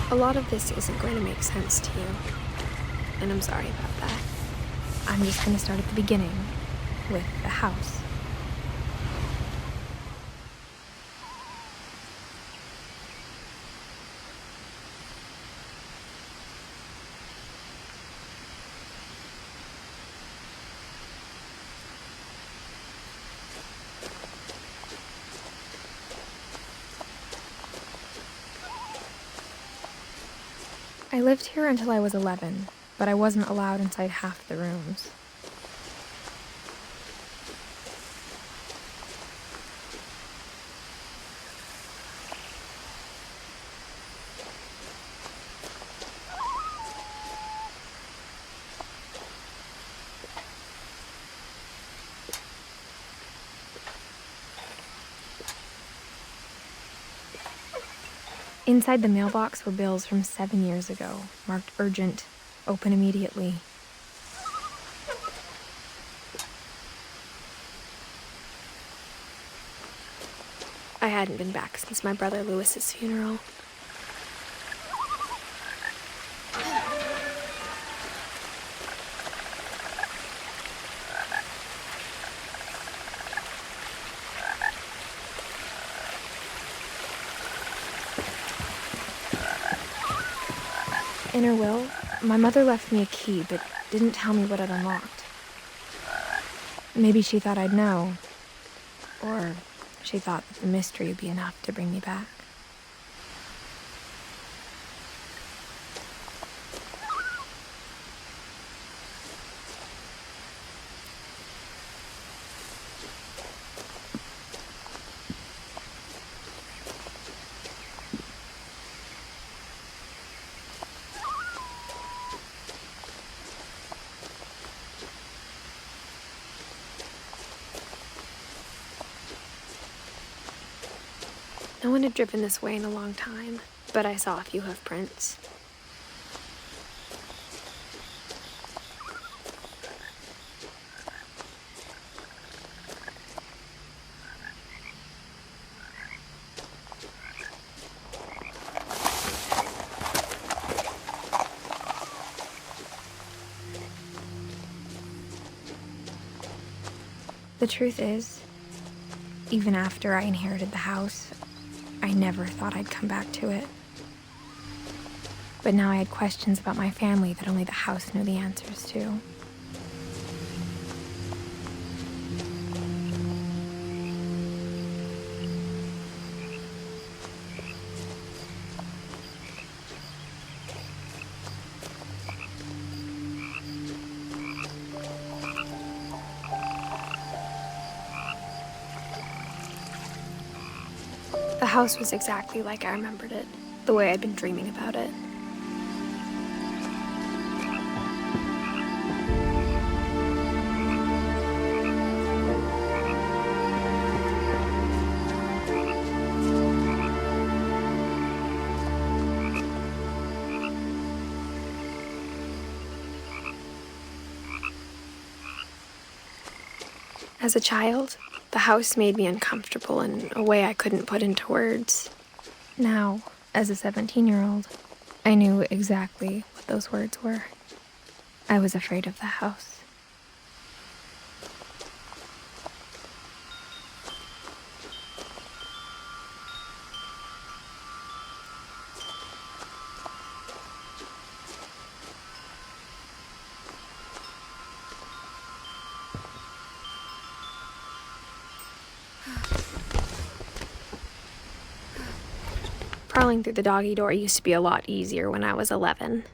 A lot of this isn't going to make sense to you, and I'm sorry about that. I'm just going to start at the beginning, with the house. I lived here until I was 11, but I wasn't allowed inside half the rooms. Inside the mailbox were bills from 7 years ago, marked urgent, open immediately. I hadn't been back since my brother Lewis's funeral. In her will, my mother left me a key, but didn't tell me what it unlocked. Maybe she thought I'd know. Or she thought that the mystery would be enough to bring me back. No one had driven this way in a long time, but I saw a few hoof prints. The truth is, even after I inherited the house, I never thought I'd come back to it. But now I had questions about my family that only the house knew the answers to. The house was exactly like I remembered it, the way I'd been dreaming about it. As a child, the house made me uncomfortable in a way I couldn't put into words. Now, as a 17-year-old, I knew exactly what those words were. I was afraid of the house. Crawling through the doggy door used to be a lot easier when I was 11.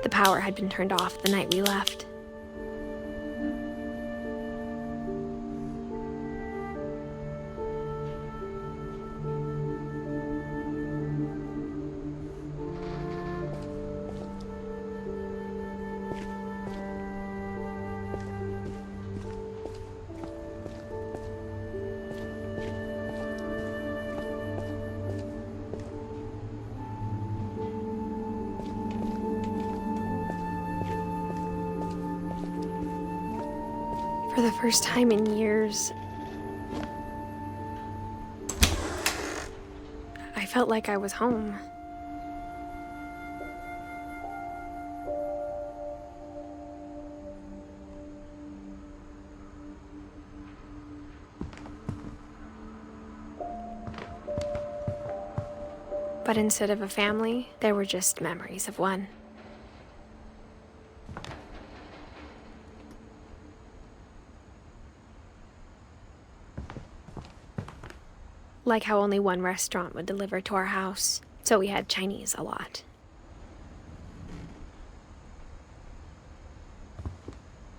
The power had been turned off the night we left. For the first time in years, I felt like I was home. But instead of a family, there were just memories of one. Like how only one restaurant would deliver to our house, so we had Chinese a lot.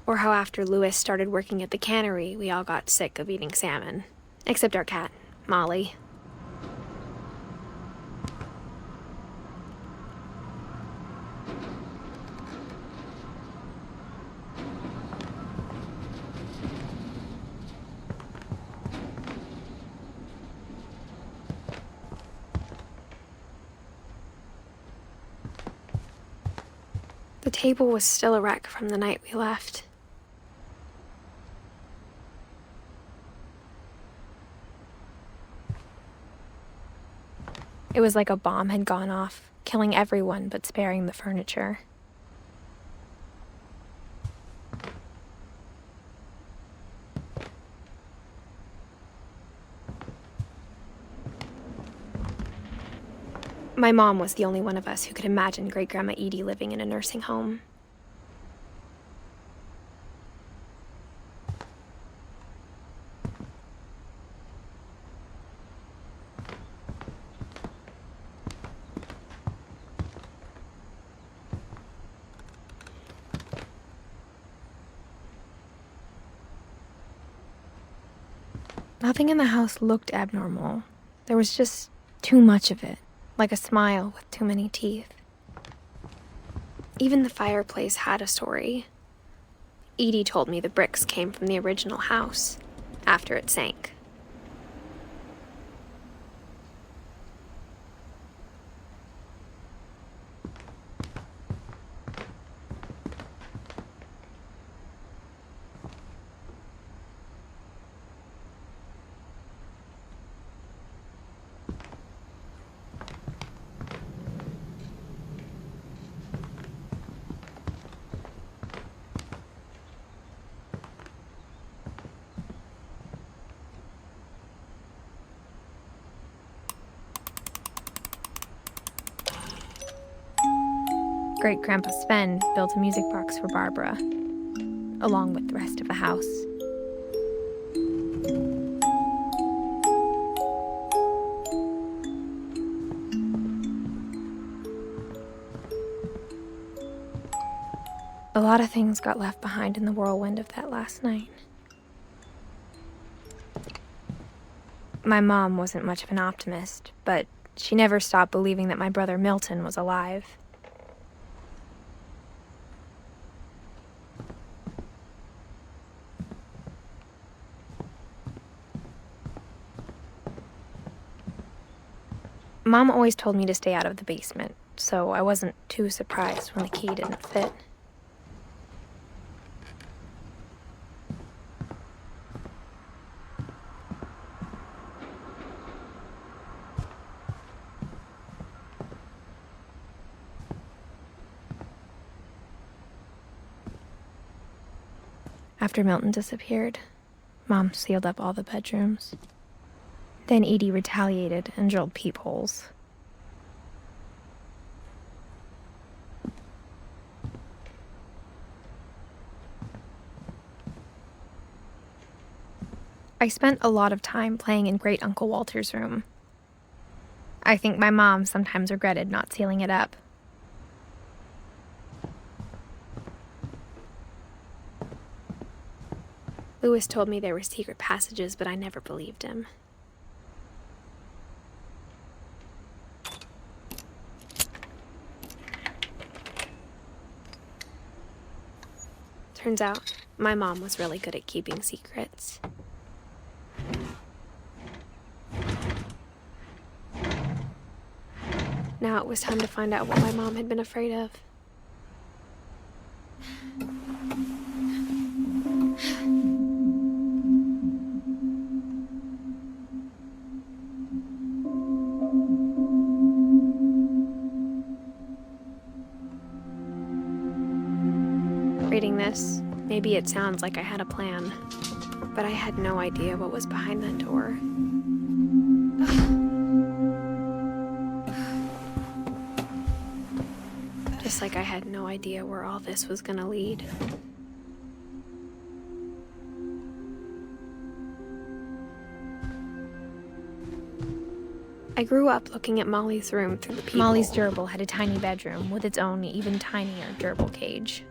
Or how after Louis started working at the cannery, we all got sick of eating salmon. Except our cat, Molly. The table was still a wreck from the night we left. It was like a bomb had gone off, killing everyone but sparing the furniture. My mom was the only one of us who could imagine Great-Grandma Edie living in a nursing home. Nothing in the house looked abnormal. There was just too much of it, like a smile with too many teeth. Even the fireplace had a story. Edie told me the bricks came from the original house, after it sank. Great-Grandpa Sven built a music box for Barbara, along with the rest of the house. A lot of things got left behind in the whirlwind of that last night. My mom wasn't much of an optimist, but she never stopped believing that my brother Milton was alive. Mom always told me to stay out of the basement, so I wasn't too surprised when the key didn't fit. After Milton disappeared, Mom sealed up all the bedrooms. Then Edie retaliated and drilled peepholes. I spent a lot of time playing in Great Uncle Walter's room. I think my mom sometimes regretted not sealing it up. Louis told me there were secret passages, but I never believed him. Turns out, my mom was really good at keeping secrets. Now it was time to find out what my mom had been afraid of. this, maybe it sounds like I had a plan, but I had no idea what was behind that door. Just like I had no idea where all this was gonna lead. I grew up looking at Molly's room through the peephole. Molly's gerbil had a tiny bedroom with its own even tinier gerbil cage.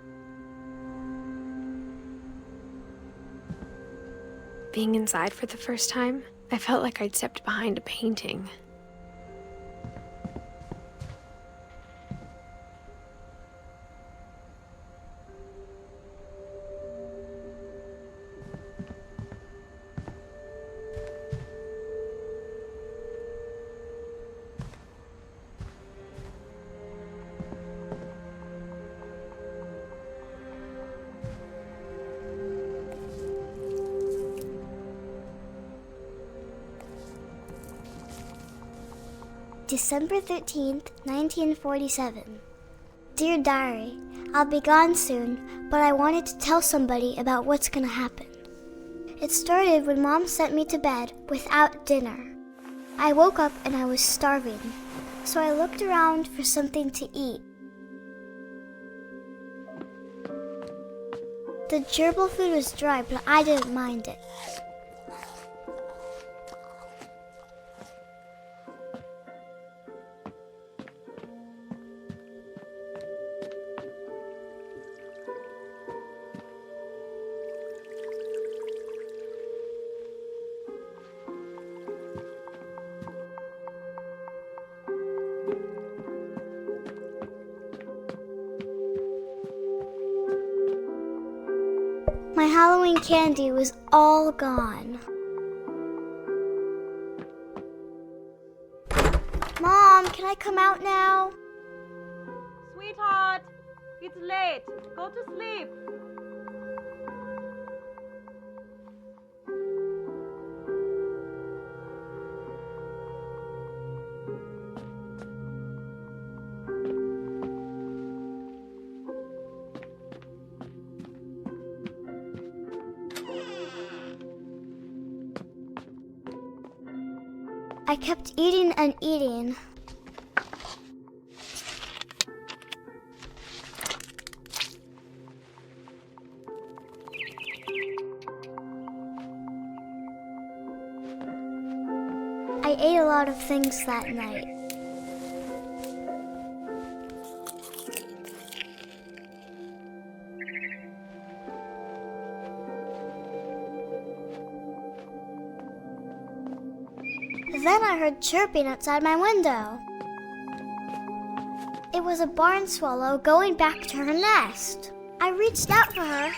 Being inside for the first time, I felt like I'd stepped behind a painting. December 13th, 1947. Dear Diary, I'll be gone soon, but I wanted to tell somebody about what's gonna happen. It started when Mom sent me to bed without dinner. I woke up and I was starving, so I looked around for something to eat. The gerbil food was dry, but I didn't mind it. My Halloween candy was all gone. Mom, can I come out now? Sweetheart, it's late. Go to sleep. I kept eating and eating. I ate a lot of things that night. Then I heard chirping outside my window. It was a barn swallow going back to her nest. I reached out for her.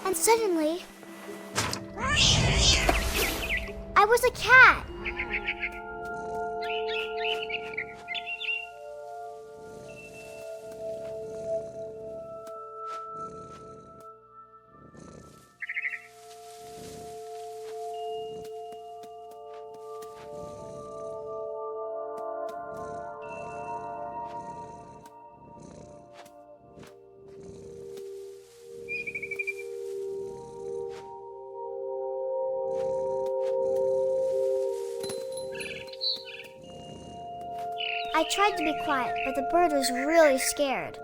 And suddenly, I was a cat. I tried to be quiet, but the bird was really scared.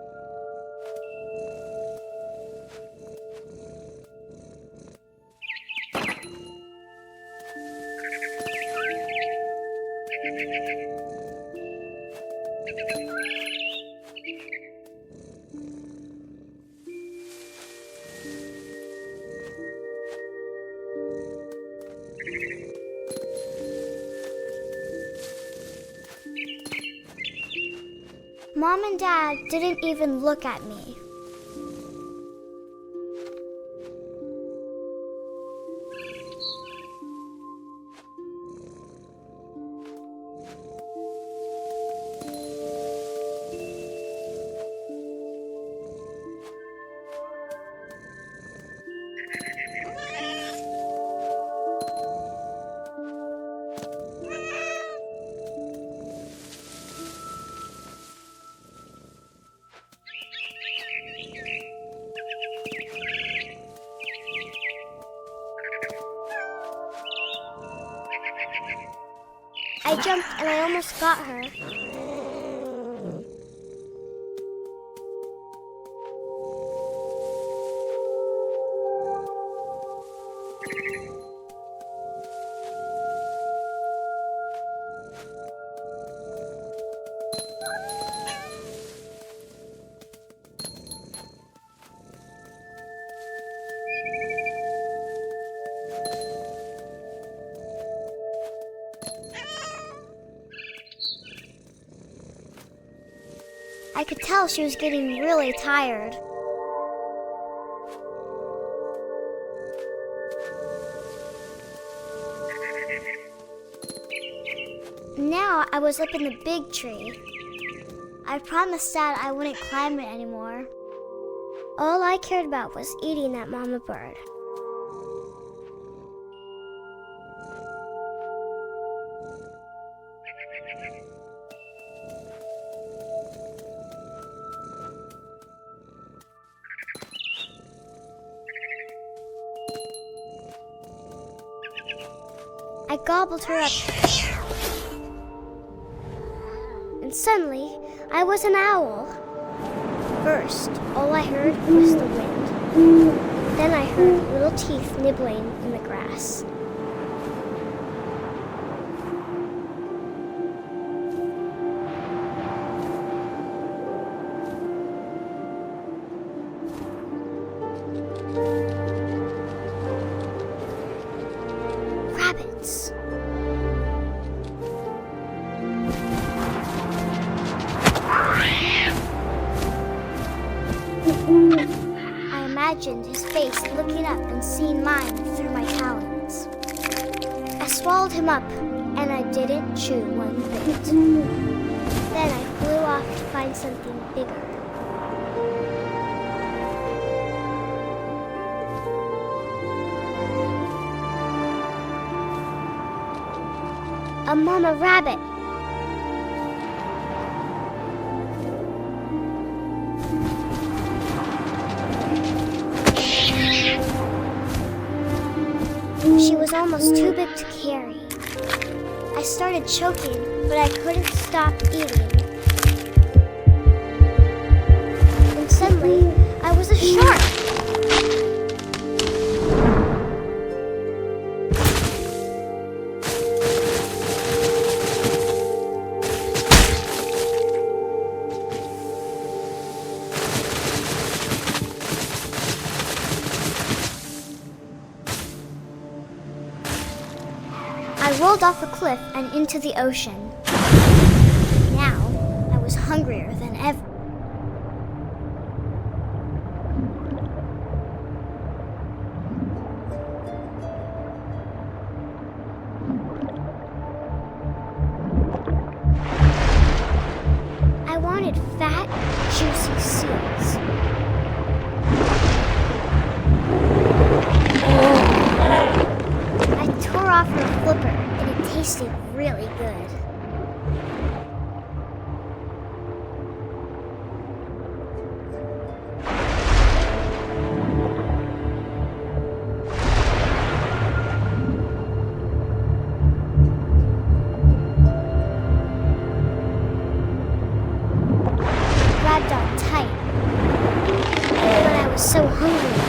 Mom and Dad didn't even look at me. I jumped and I almost got her. I could tell she was getting really tired. Now I was up in the big tree. I promised Dad I wouldn't climb it anymore. All I cared about was eating that mama bird. I gobbled her up. And suddenly, I was an owl. First, all I heard was the wind. Then I heard little teeth nibbling in the grass. Rabbits. I imagined his face looking up and seeing mine through my talons. I swallowed him up, and I didn't chew one bit. Then I flew off to find something bigger. A mama rabbit. She was almost too big to carry. I started choking, but I couldn't stop eating. And suddenly, I was a shark. I rolled off a cliff and into the ocean. Now, I was hungrier than ever. I wanted fat, juicy seals. I tore off her flipper, and it tasted really good. I grabbed on tight. When I was so hungry,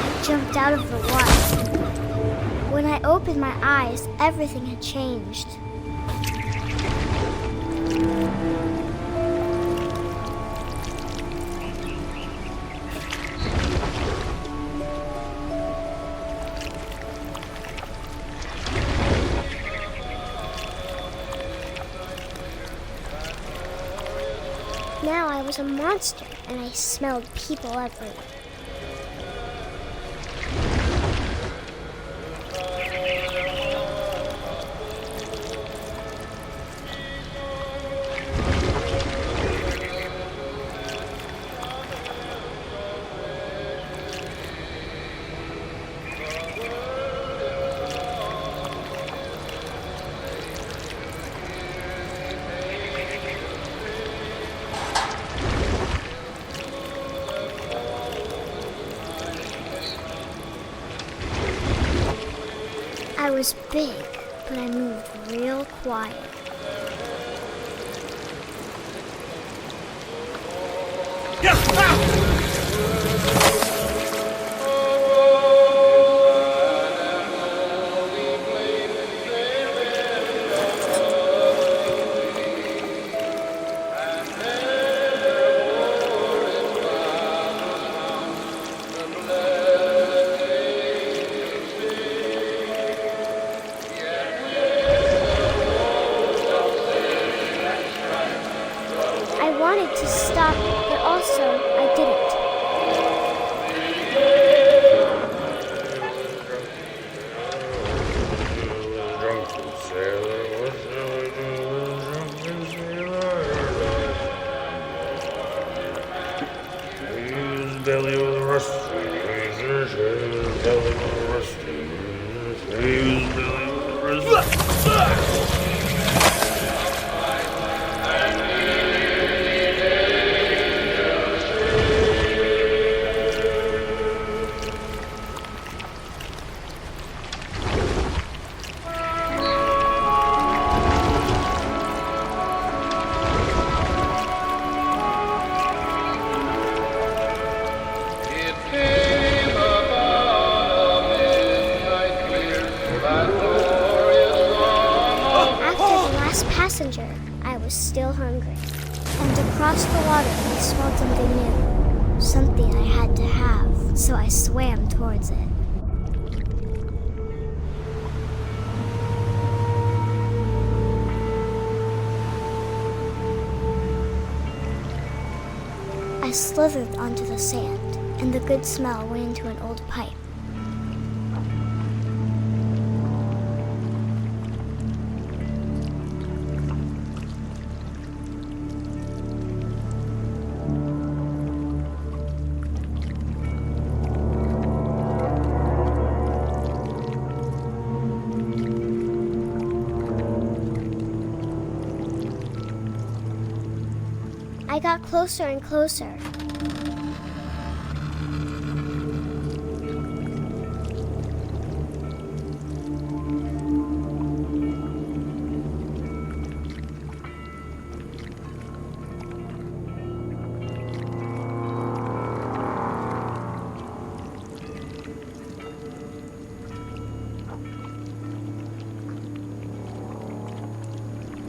I jumped out of the water. When I opened my eyes, everything had changed. Now I was a monster, and I smelled people everywhere. I was big, but I moved real quiet. I wanted to stop, but also I didn't. Passenger, I was still hungry. And across the water, I smelled something new. Something I had to have, so I swam towards it. I slithered onto the sand, and the good smell went into an old pipe. I got closer and closer.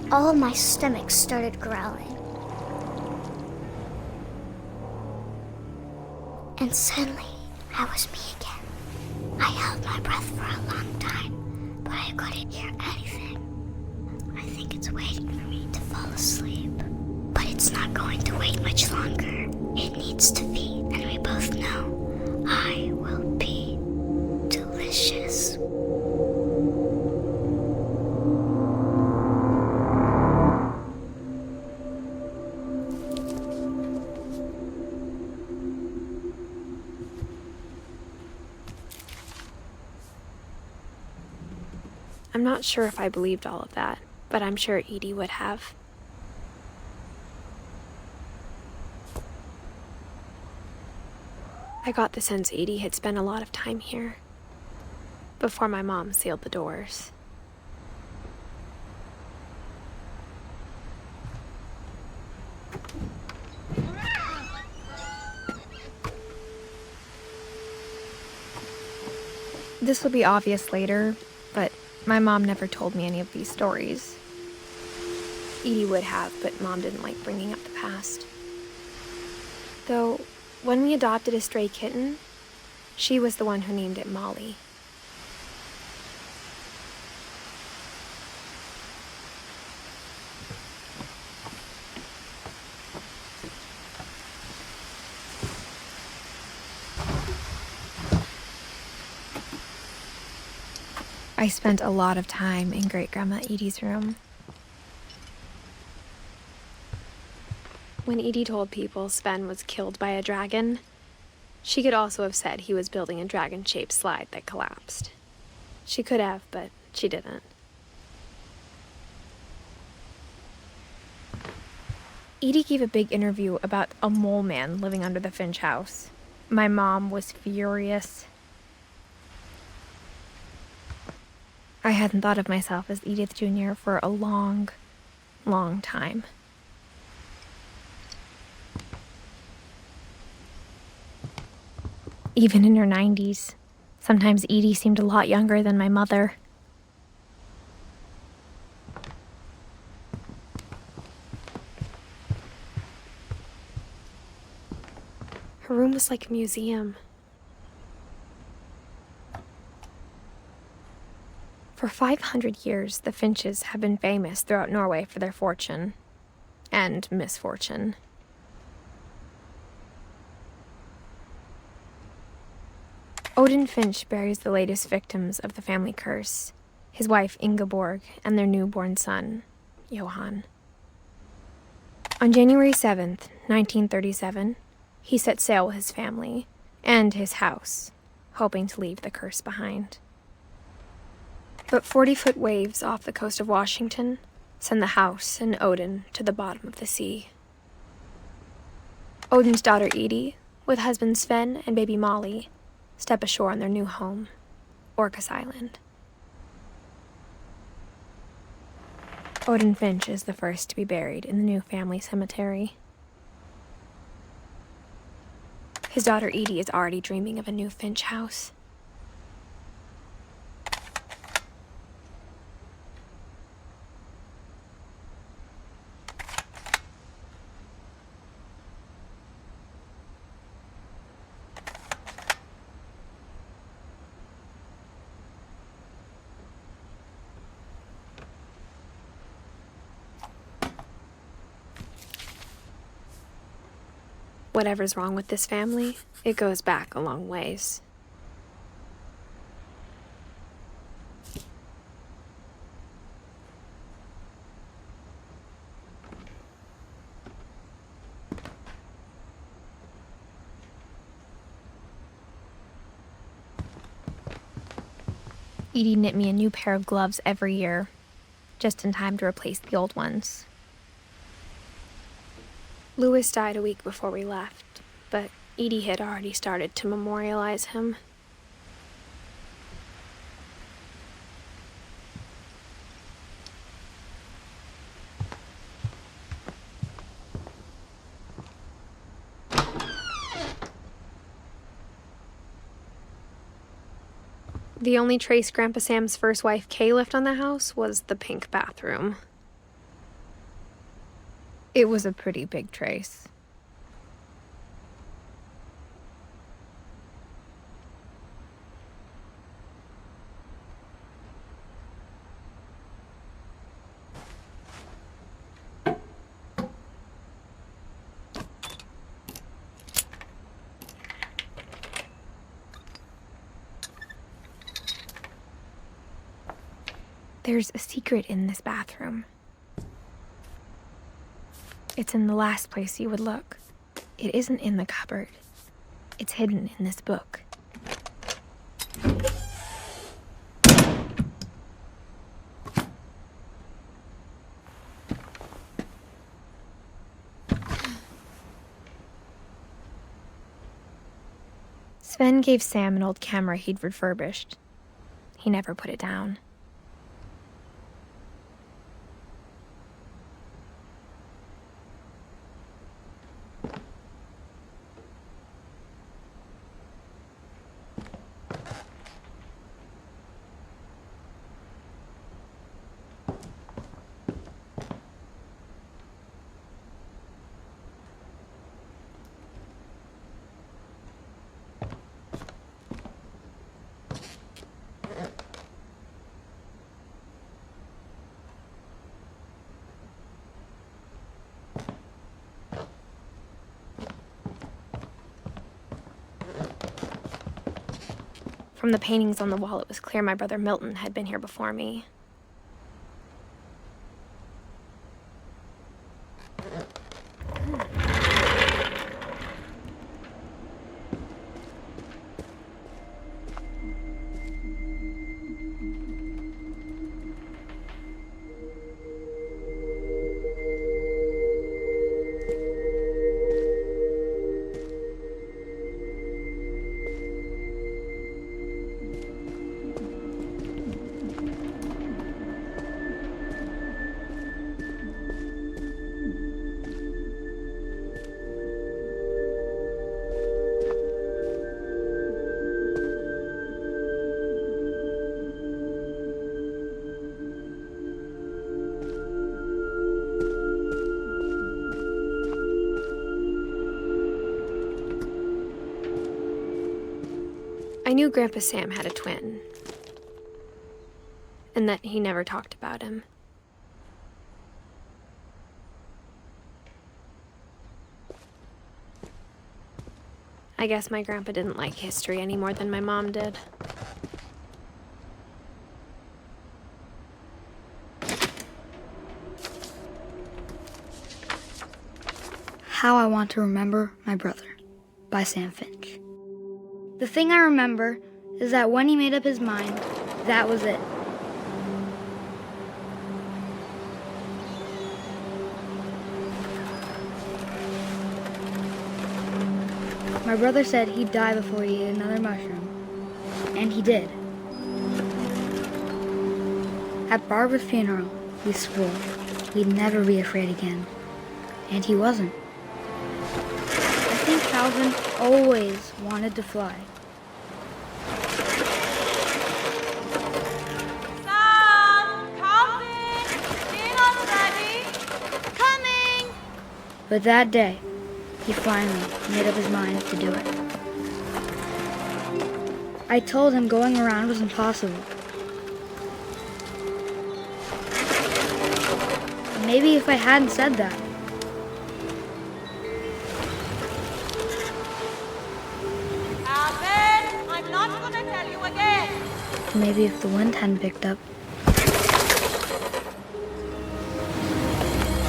All of my stomach started growling. And suddenly, I was me again. I held my breath for a long time, but I couldn't hear anything. I think it's waiting for me to fall asleep. But it's not going to wait much longer. It needs to feed, and we both know I will be delicious. I'm not sure if I believed all of that, but I'm sure Edie would have. I got the sense Edie had spent a lot of time here, before my mom sealed the doors. This will be obvious later, but my mom never told me any of these stories. Edie would have, but Mom didn't like bringing up the past. Though, when we adopted a stray kitten, she was the one who named it Molly. I spent a lot of time in Great-Grandma Edie's room. When Edie told people Sven was killed by a dragon, she could also have said he was building a dragon-shaped slide that collapsed. She could have, but she didn't. Edie gave a big interview about a mole man living under the Finch house. My mom was furious. I hadn't thought of myself as Edith Jr. for a long, long time. even in her 90s. Sometimes Edie seemed a lot younger than my mother. Her room was like a museum. For 500 years, the Finches have been famous throughout Norway for their fortune and misfortune. Odin Finch buries the latest victims of the family curse, his wife Ingeborg and their newborn son, Johan. On January 7th, 1937, he set sail with his family and his house, hoping to leave the curse behind. But 40-foot waves off the coast of Washington send the house and Odin to the bottom of the sea. Odin's daughter Edie, with husband Sven and baby Molly, step ashore on their new home, Orcas Island. Odin Finch is the first to be buried in the new family cemetery. His daughter Edie is already dreaming of a new Finch house. Whatever's wrong with this family, it goes back a long ways. Edie knit me a new pair of gloves every year, just in time to replace the old ones. Louis died a week before we left, but Edie had already started to memorialize him. The only trace Grandpa Sam's first wife Kay left on the house was the pink bathroom. It was a pretty big trace. There's a secret in this bathroom. It's in the last place you would look. It isn't in the cupboard. It's hidden in this book. Sven gave Sam an old camera he'd refurbished. He never put it down. From the paintings on the wall, it was clear my brother Milton had been here before me. I knew Grandpa Sam had a twin, and that he never talked about him. I guess my grandpa didn't like history any more than my mom did. How I Want to Remember My Brother by Sam Finch. The thing I remember is that when he made up his mind, that was it. My brother said he'd die before he ate another mushroom, and he did. At Barbara's funeral, we swore he'd never be afraid again, and he wasn't. I think Calvin always wanted to fly. Sam! Calvin! Dinner's ready! Coming! But that day, he finally made up his mind to do it. I told him going around was impossible. Maybe if I hadn't said that, Calvin! I'm not gonna tell you again! maybe if the wind hadn't picked up,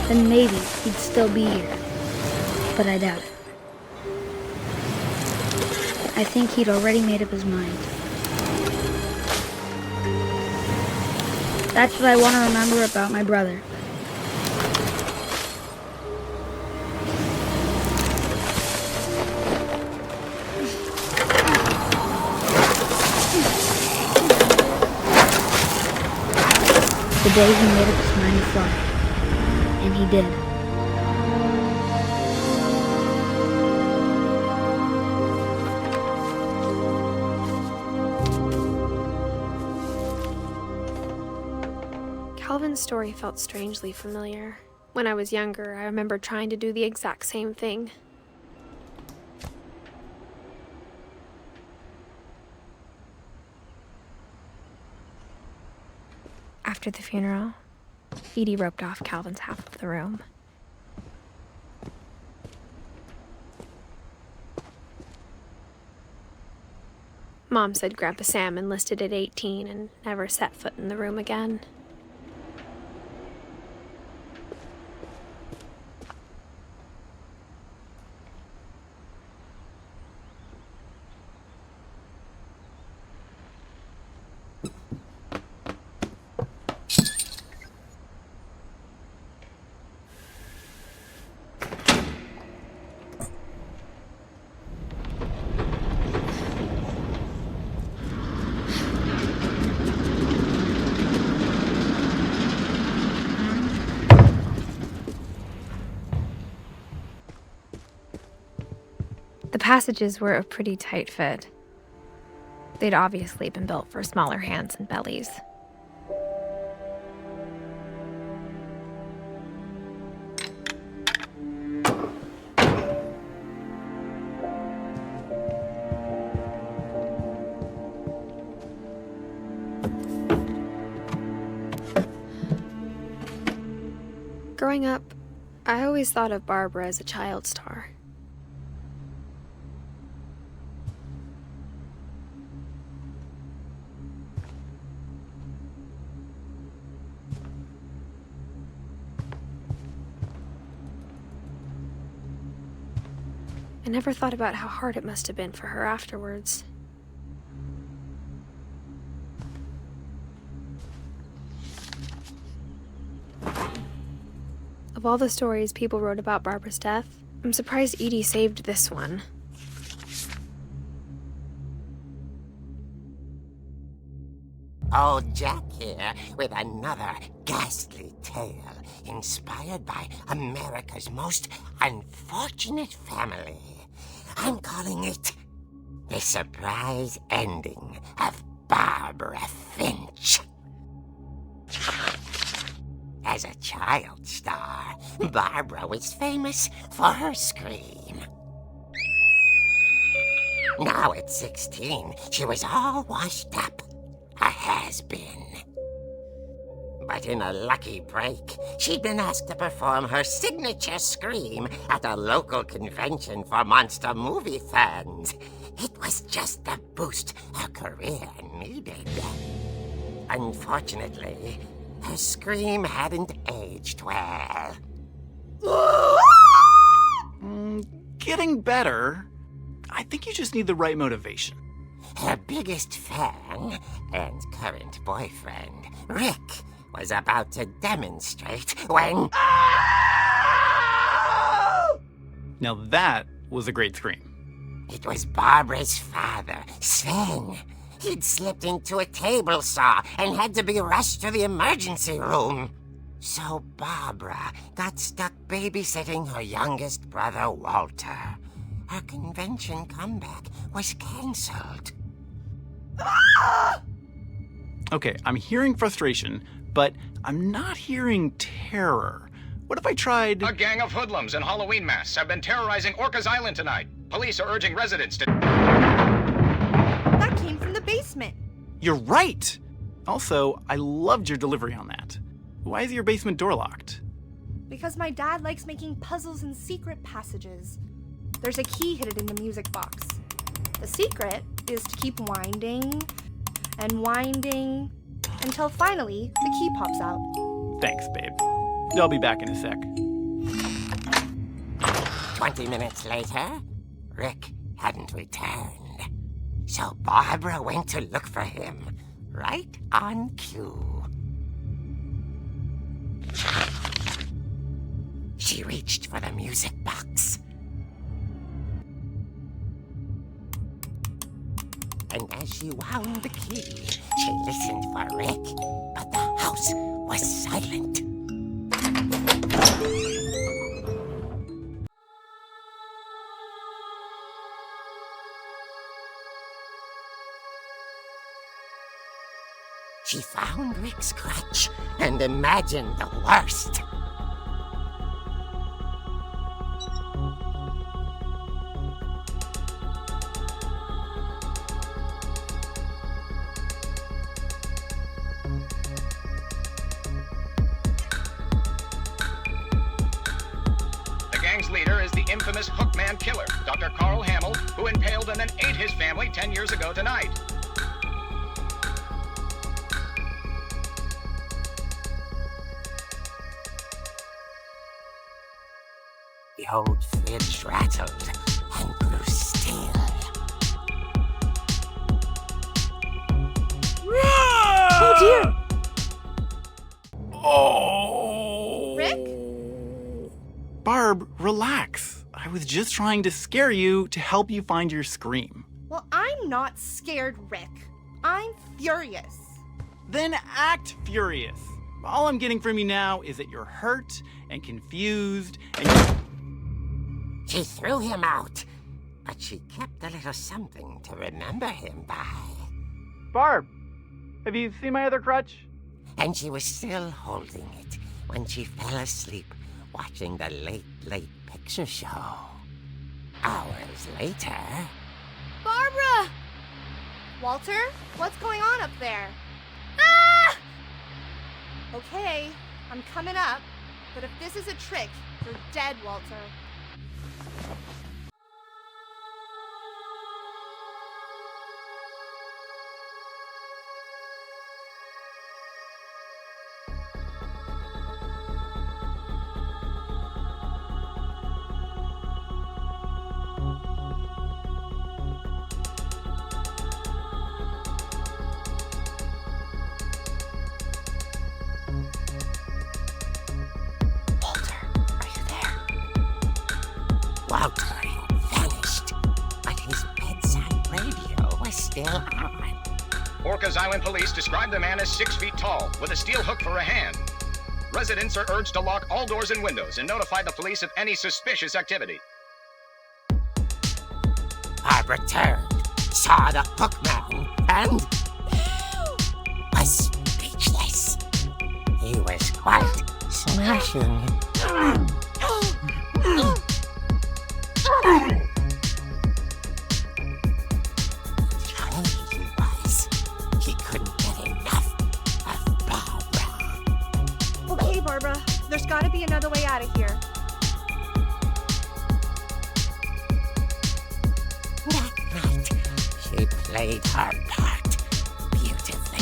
then maybe he'd still be here. But I doubt it. I think he'd already made up his mind. That's what I want to remember about my brother. The day he made up his mind to fly. And he did. Calvin's story felt strangely familiar. When I was younger, I remember trying to do the exact same thing. After the funeral, Edie roped off Calvin's half of the room. Mom said Grandpa Sam enlisted at 18 and never set foot in the room again. The passages were a pretty tight fit. They'd obviously been built for smaller hands and bellies. Growing up, I always thought of Barbara as a child star. I never thought about how hard it must have been for her afterwards. Of all the stories people wrote about Barbara's death, I'm surprised Edie saved this one. Old Jack here with another ghastly tale inspired by America's most unfortunate family. I'm calling it The Surprise Ending of Barbara Finch. As a child star, Barbara was famous for her scream. Now at 16, she was all washed up. A has-been. But in a lucky break, she'd been asked to perform her signature scream at a local convention for monster movie fans. It was just the boost her career needed. Unfortunately, her scream hadn't aged well. Getting better. I think you just need the right motivation. Her biggest fan and current boyfriend, Rick, was about to demonstrate when... Now that was a great scream. It was Barbara's father, Sven. He'd slipped into a table saw and had to be rushed to the emergency room. So Barbara got stuck babysitting her youngest brother, Walter. Her convention comeback was cancelled. Okay, I'm hearing frustration, but I'm not hearing terror. What if I tried... A gang of hoodlums in Halloween masks have been terrorizing Orcas Island tonight. Police are urging residents to... That came from the basement. You're right! Also, I loved your delivery on that. Why is your basement door locked? Because my dad likes making puzzles and secret passages. There's a key hidden in the music box. The secret is to keep winding and winding until finally the key pops out. Thanks, babe. I'll be back in a sec. 20 minutes later, Rick hadn't returned. So Barbara went to look for him, right on cue. She reached for the music box. And as she wound the key, she listened for Rick, but the house was silent. She found Rick's crutch and imagined the worst. The gang's leader is the infamous Hookman killer, Dr. Carl Hamill, who impaled and then ate his family 10 years ago tonight. The old fridge rattled and grew still. Oh dear! Oh! Rick? Barb, relax. I was just trying to scare you to help you find your scream. Well, I'm not scared, Rick. I'm furious. Then act furious. All I'm getting from you now is that you're hurt and confused and... She threw him out, but she kept a little something to remember him by. Barb, have you seen my other crutch? And she was still holding it when she fell asleep watching the late picture show. Hours later... Barbara! Walter, what's going on up there? Ah! Okay, I'm coming up, but if this is a trick, you're dead, Walter. Walter had vanished, but his bedside radio was still on. Orcas Island police describe the man as 6 feet tall, with a steel hook for a hand. Residents are urged to lock all doors and windows and notify the police of any suspicious activity. Barbara turned, saw the hookman, and was speechless. He was quite smashing. be another way out of here. That night, she played her part beautifully.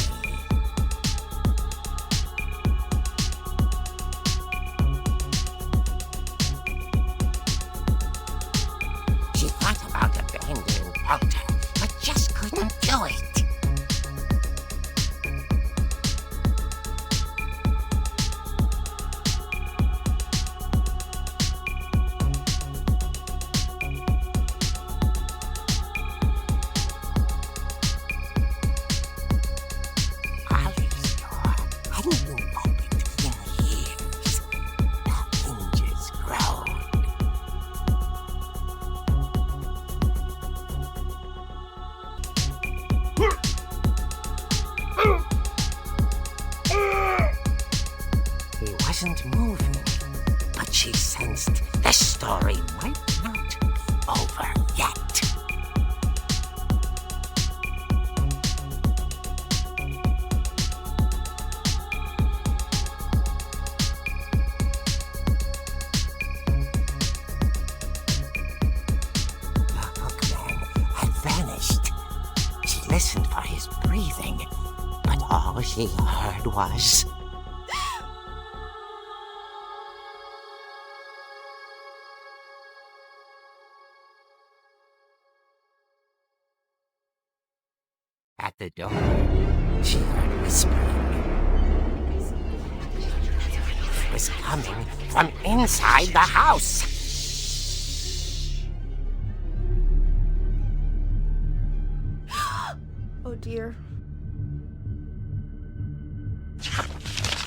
She thought about abandoning Walter, but just couldn't do it. Ollie's door hadn't been opened in years. The hinges groaned. He wasn't moving, but she sensed the story might not be over yet. The hookman had vanished. She listened for his breathing, but all she heard was... At the door, she heard whispering. It was coming from inside the house. Oh dear.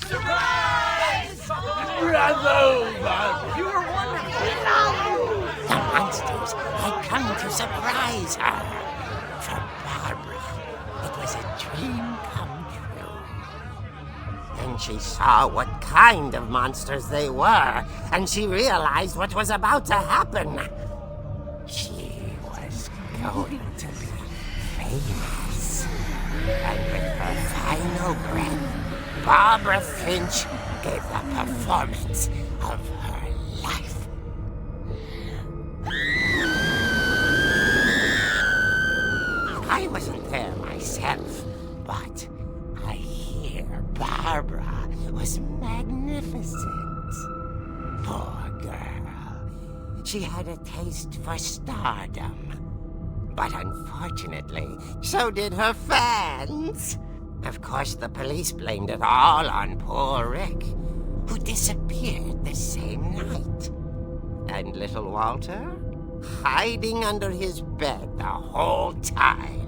The monsters had come to surprise her. For Barbara, it was a dream come true. Then she saw what kind of monsters they were, and she realized what was about to happen. She was going to be famous. And with her final breath, Barbara Finch gave the performance of her life. I wasn't there myself, but I hear Barbara was magnificent. Poor girl. She had a taste for stardom. But unfortunately, so did her fans. Of course, the police blamed it all on poor Rick, who disappeared the same night. And little Walter? Hiding under his bed the whole time.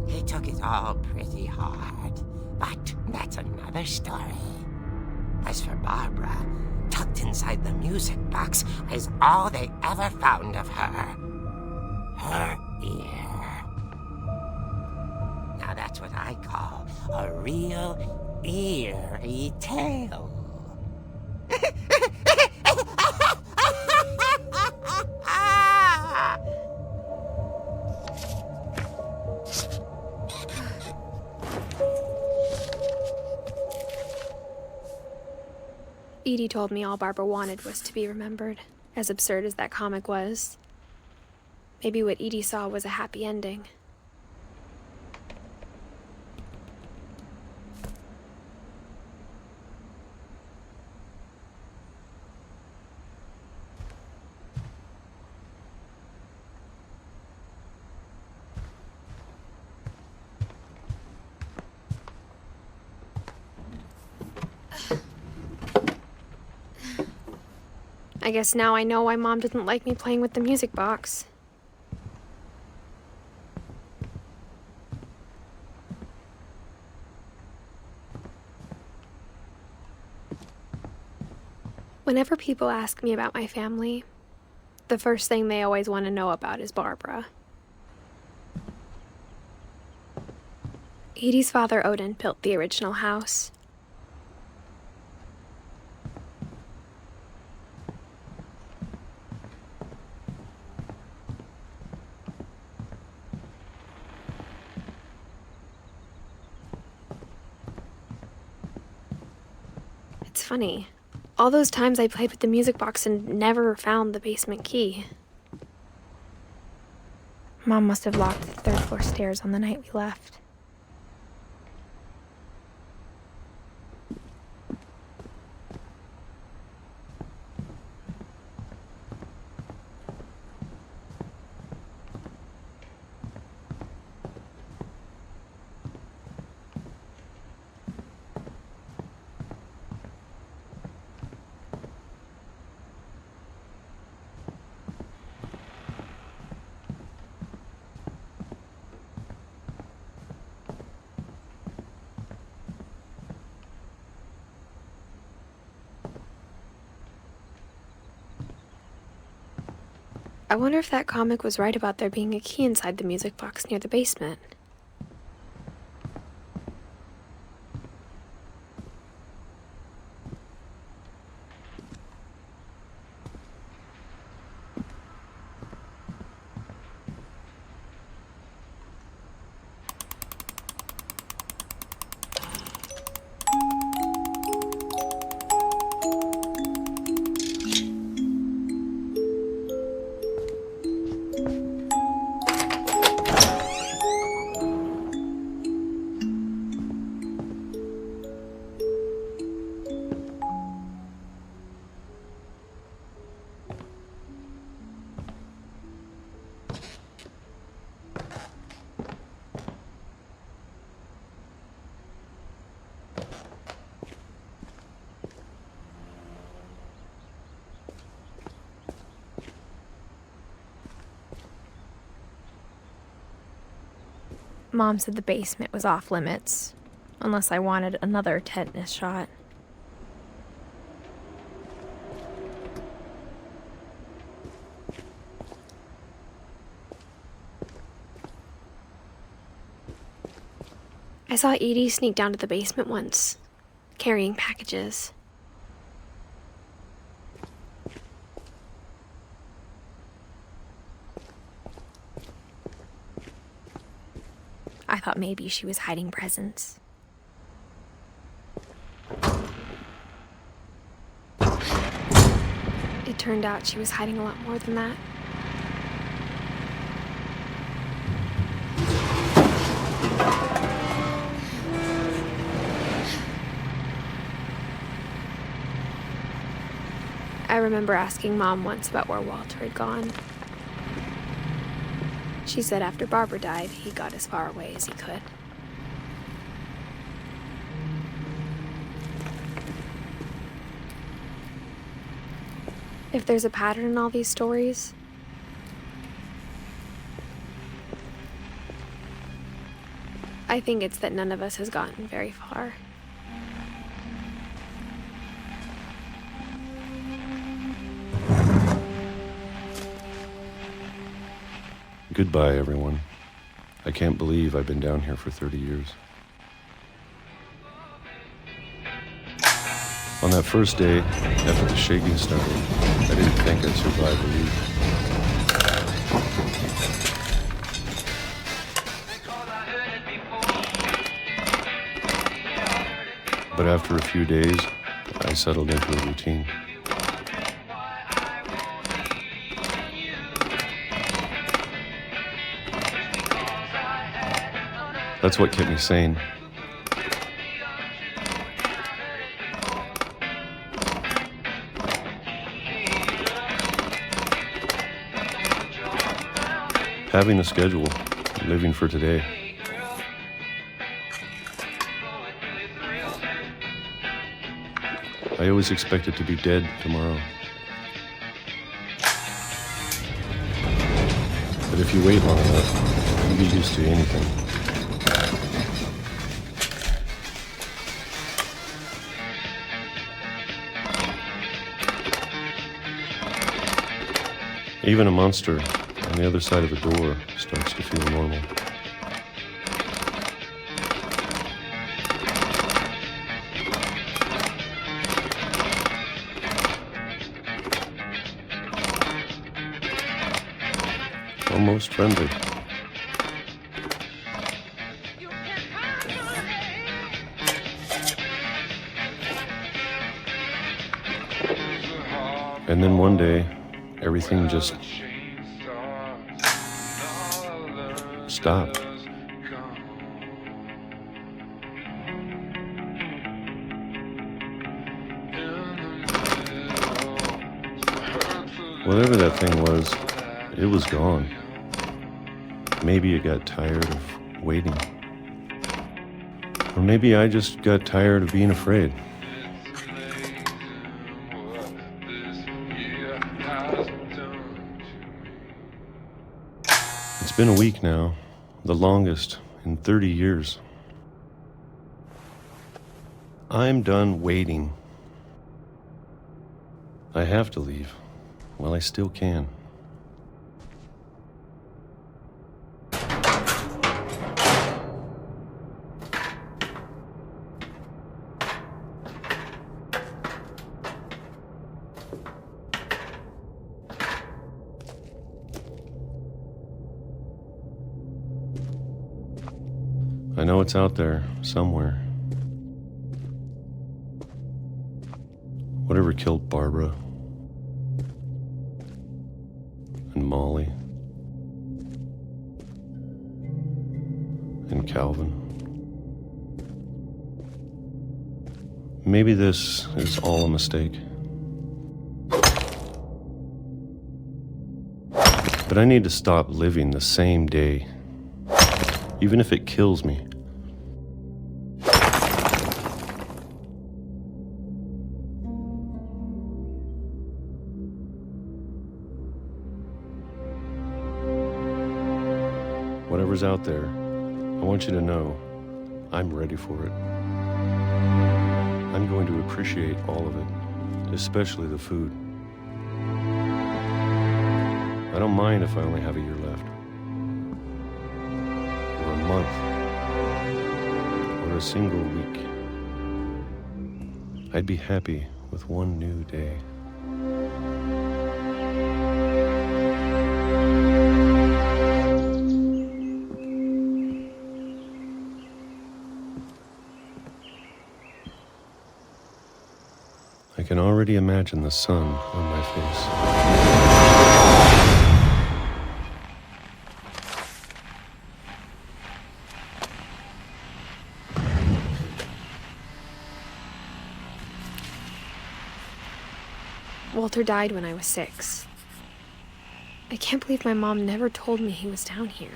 He took it all pretty hard, but that's another story. As for Barbara, tucked inside the music box is all they ever found of her. Her ear. Now that's what I call a real eerie tale. Edie told me all Barbara wanted was to be remembered, as absurd as that comic was. Maybe what Edie saw was a happy ending. I guess now I know why Mom didn't like me playing with the music box. Whenever people ask me about my family, the first thing they always want to know about is Barbara. Edie's father, Odin, built the original house. It's funny. All those times I played with the music box and never found the basement key. Mom must have locked the third floor stairs on the night we left. I wonder if that comic was right about there being a key inside the music box near the basement. Mom said the basement was off limits, unless I wanted another tetanus shot. I saw Edie sneak down to the basement once, carrying packages. I thought maybe she was hiding presents. It turned out she was hiding a lot more than that. I remember asking Mom once about where Walter had gone. She said after Barbara died, he got as far away as he could. If there's a pattern in all these stories, I think it's that none of us has gotten very far. Goodbye, everyone. I can't believe I've been down here for 30 years. On that first day, after the shaking started, I didn't think I'd survive a week. But after a few days, I settled into a routine. That's what kept me sane. Having a schedule, living for today. I always expected to be dead tomorrow. But if you wait long enough, you get used to anything. Even a monster on the other side of a door starts to feel normal. Almost friendly. And then one day, everything just stopped. Whatever that thing was, it was gone. Maybe it got tired of waiting. Or maybe I just got tired of being afraid. It's been a week now, the longest in 30 years. I'm done waiting. I have to leave. Well, I still can. I know it's out there, somewhere. Whatever killed Barbara and Molly and Calvin. Maybe this is all a mistake. But I need to stop living the same day, even if it kills me. Whatever's out there, I want you to know I'm ready for it. I'm going to appreciate all of it, especially the food. I don't mind if I only have a year left, or a month, or a single week. I'd be happy with one new day. I can already imagine the sun on my face. Walter died when I was 6. I can't believe my mom never told me he was down here.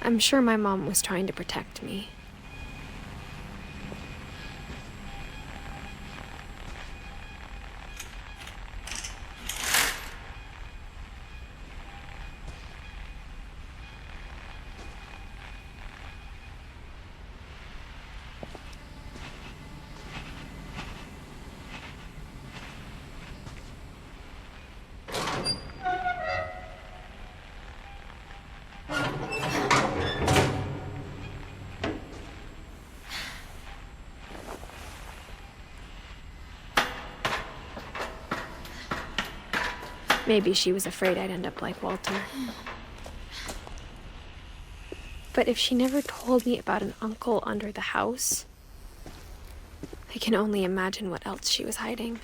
I'm sure my mom was trying to protect me. Maybe she was afraid I'd end up like Walter. But if she never told me about an uncle under the house, I can only imagine what else she was hiding.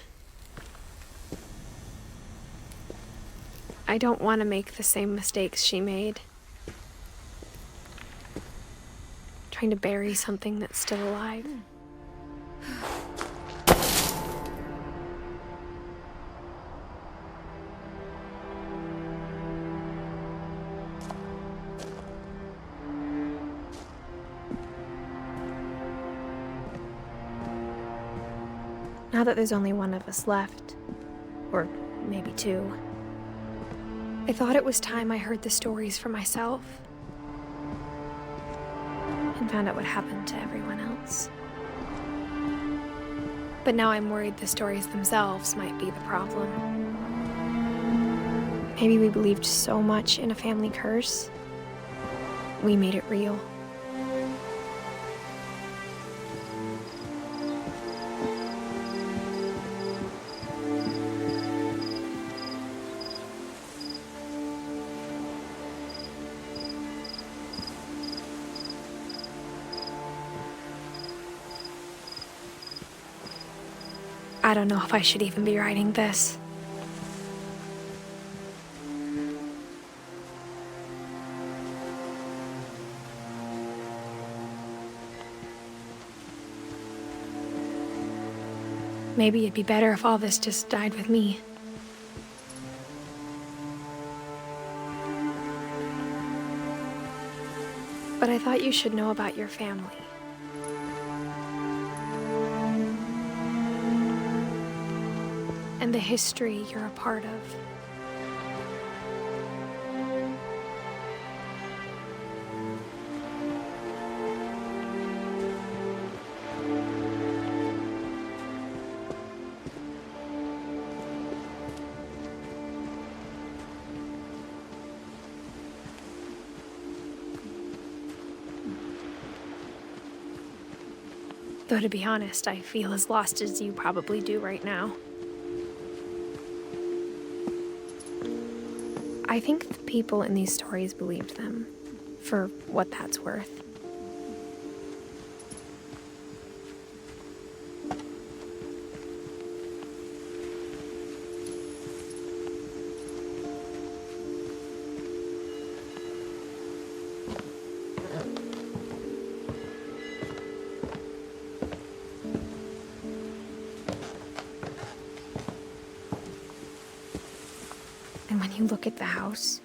I don't want to make the same mistakes she made. Trying to bury something that's still alive. Now that there's only one of us left, or maybe 2, I thought it was time I heard the stories for myself and found out what happened to everyone else. But now I'm worried the stories themselves might be the problem. Maybe we believed so much in a family curse, we made it real. I don't know if I should even be writing this. Maybe it'd be better if all this just died with me. But I thought you should know about your family. And the history you're a part of. Though to be honest, I feel as lost as you probably do right now. I think the people in these stories believed them, for what that's worth. And when you look at the house,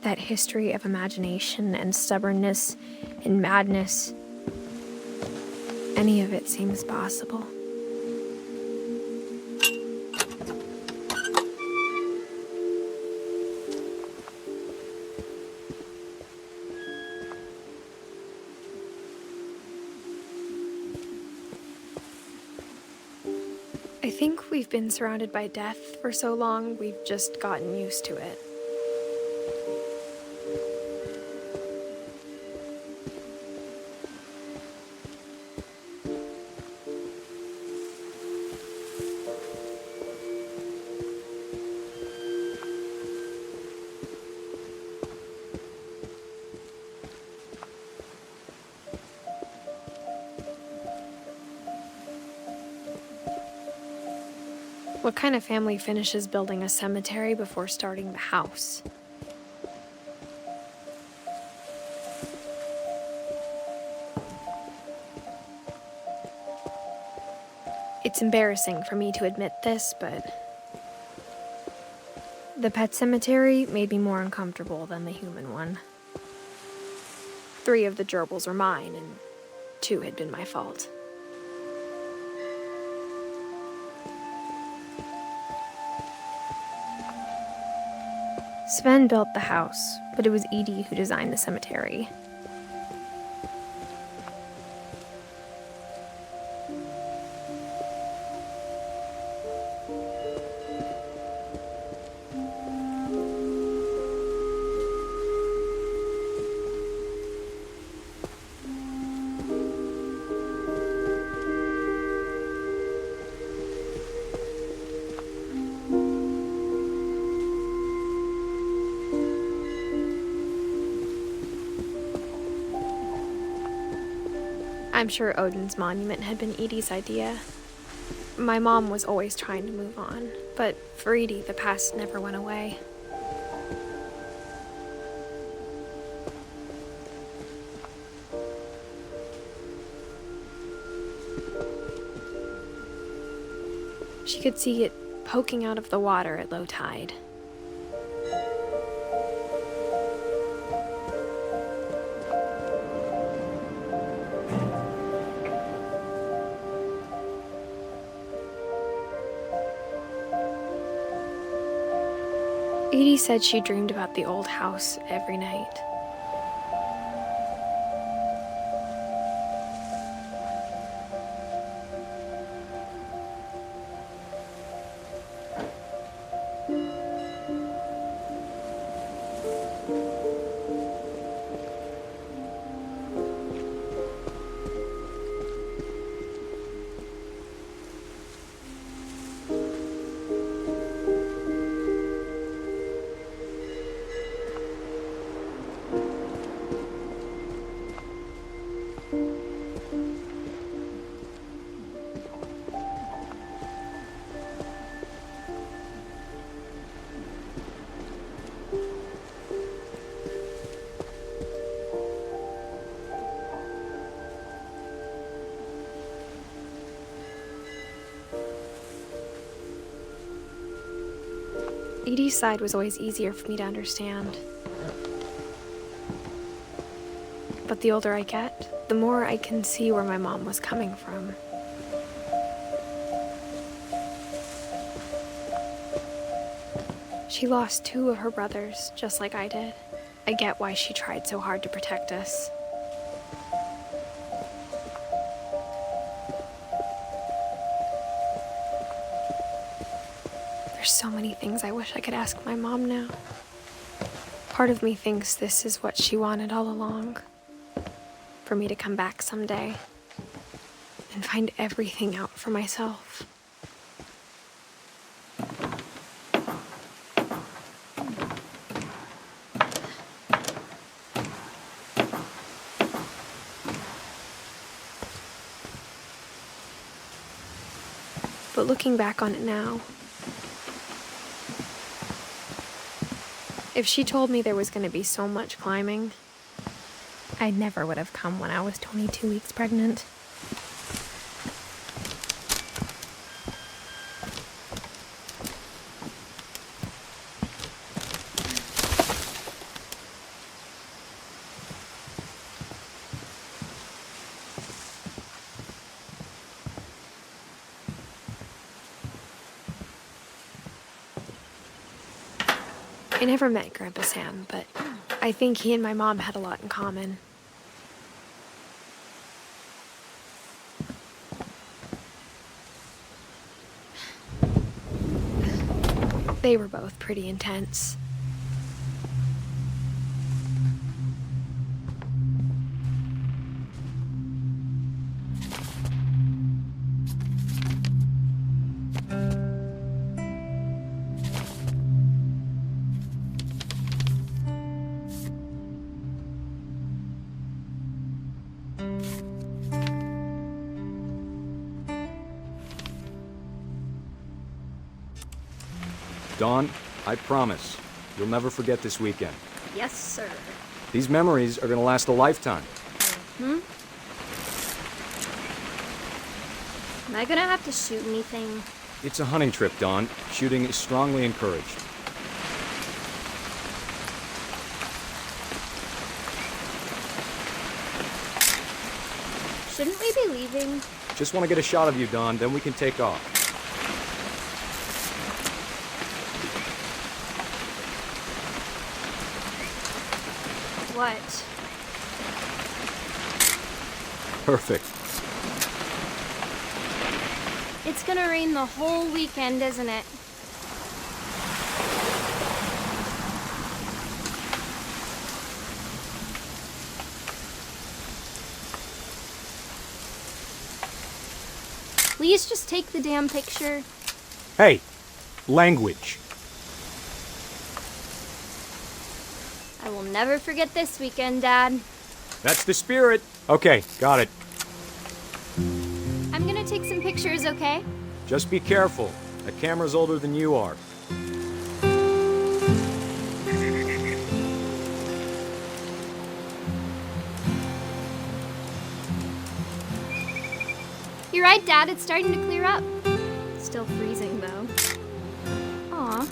that history of imagination and stubbornness and madness, any of it seems possible. I think we've been surrounded by death for so long, we've just gotten used to it. What kind of family finishes building a cemetery before starting the house? It's embarrassing for me to admit this, but the pet cemetery made me more uncomfortable than the human one. 3 of the gerbils were mine, and 2 had been my fault. Sven built the house, but it was Edie who designed the cemetery. I'm sure Odin's monument had been Edie's idea. My mom was always trying to move on, but for Edie, the past never went away. She could see it poking out of the water at low tide. Edie said she dreamed about the old house every night. Edie's side was always easier for me to understand. But the older I get, the more I can see where my mom was coming from. She lost 2 of her brothers, just like I did. I get why she tried so hard to protect us. There's so many things I wish I could ask my mom now. Part of me thinks this is what she wanted all along. For me to come back someday and find everything out for myself. But looking back on it now, if she told me there was going to be so much climbing, I never would have come when I was 22 weeks pregnant. I never met Grandpa Sam, but I think he and my mom had a lot in common. They were both pretty intense. Dawn, I promise, you'll never forget this weekend. Yes, sir. These memories are gonna last a lifetime. Am I gonna have to shoot anything? It's a hunting trip, Dawn. Shooting is strongly encouraged. Shouldn't we be leaving? Just want to get a shot of you, Dawn, then we can take off. What? Perfect. It's gonna rain the whole weekend, isn't it? Please just take the damn picture. Hey, language. I will never forget this weekend, Dad. That's the spirit. Okay, got it. I'm gonna take some pictures, okay? Just be careful. That camera's older than you are. You're right, Dad. It's starting to clear up. Still freezing, though. Aw.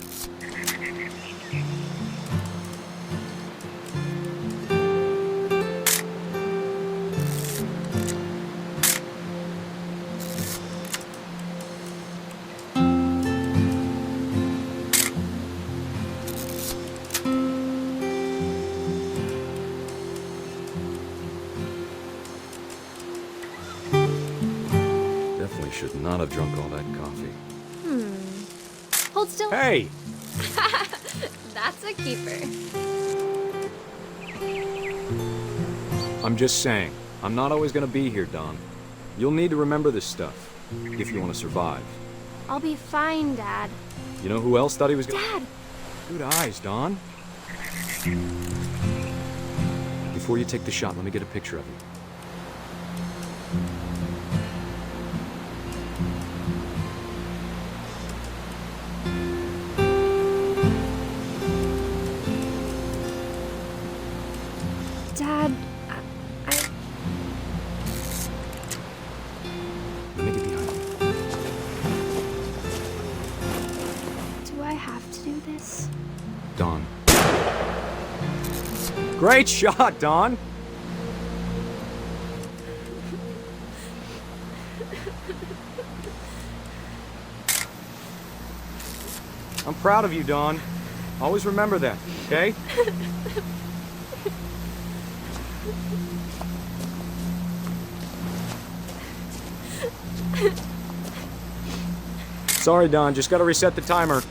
Definitely should not have drunk all that coffee. Hold still. Hey! That's a keeper. I'm just saying, I'm not always gonna be here, Dawn. You'll need to remember this stuff, if you want to survive. I'll be fine, Dad. You know who else thought he was gonna— Dad! Good eyes, Dawn. Before you take the shot, let me get a picture of you. Dad, Let me get behind you. do I have have to do this? Dawn. Great shot, Dawn! I'm proud of you, Dawn. Always remember that, okay? Sorry, Dawn. Just gotta reset the timer.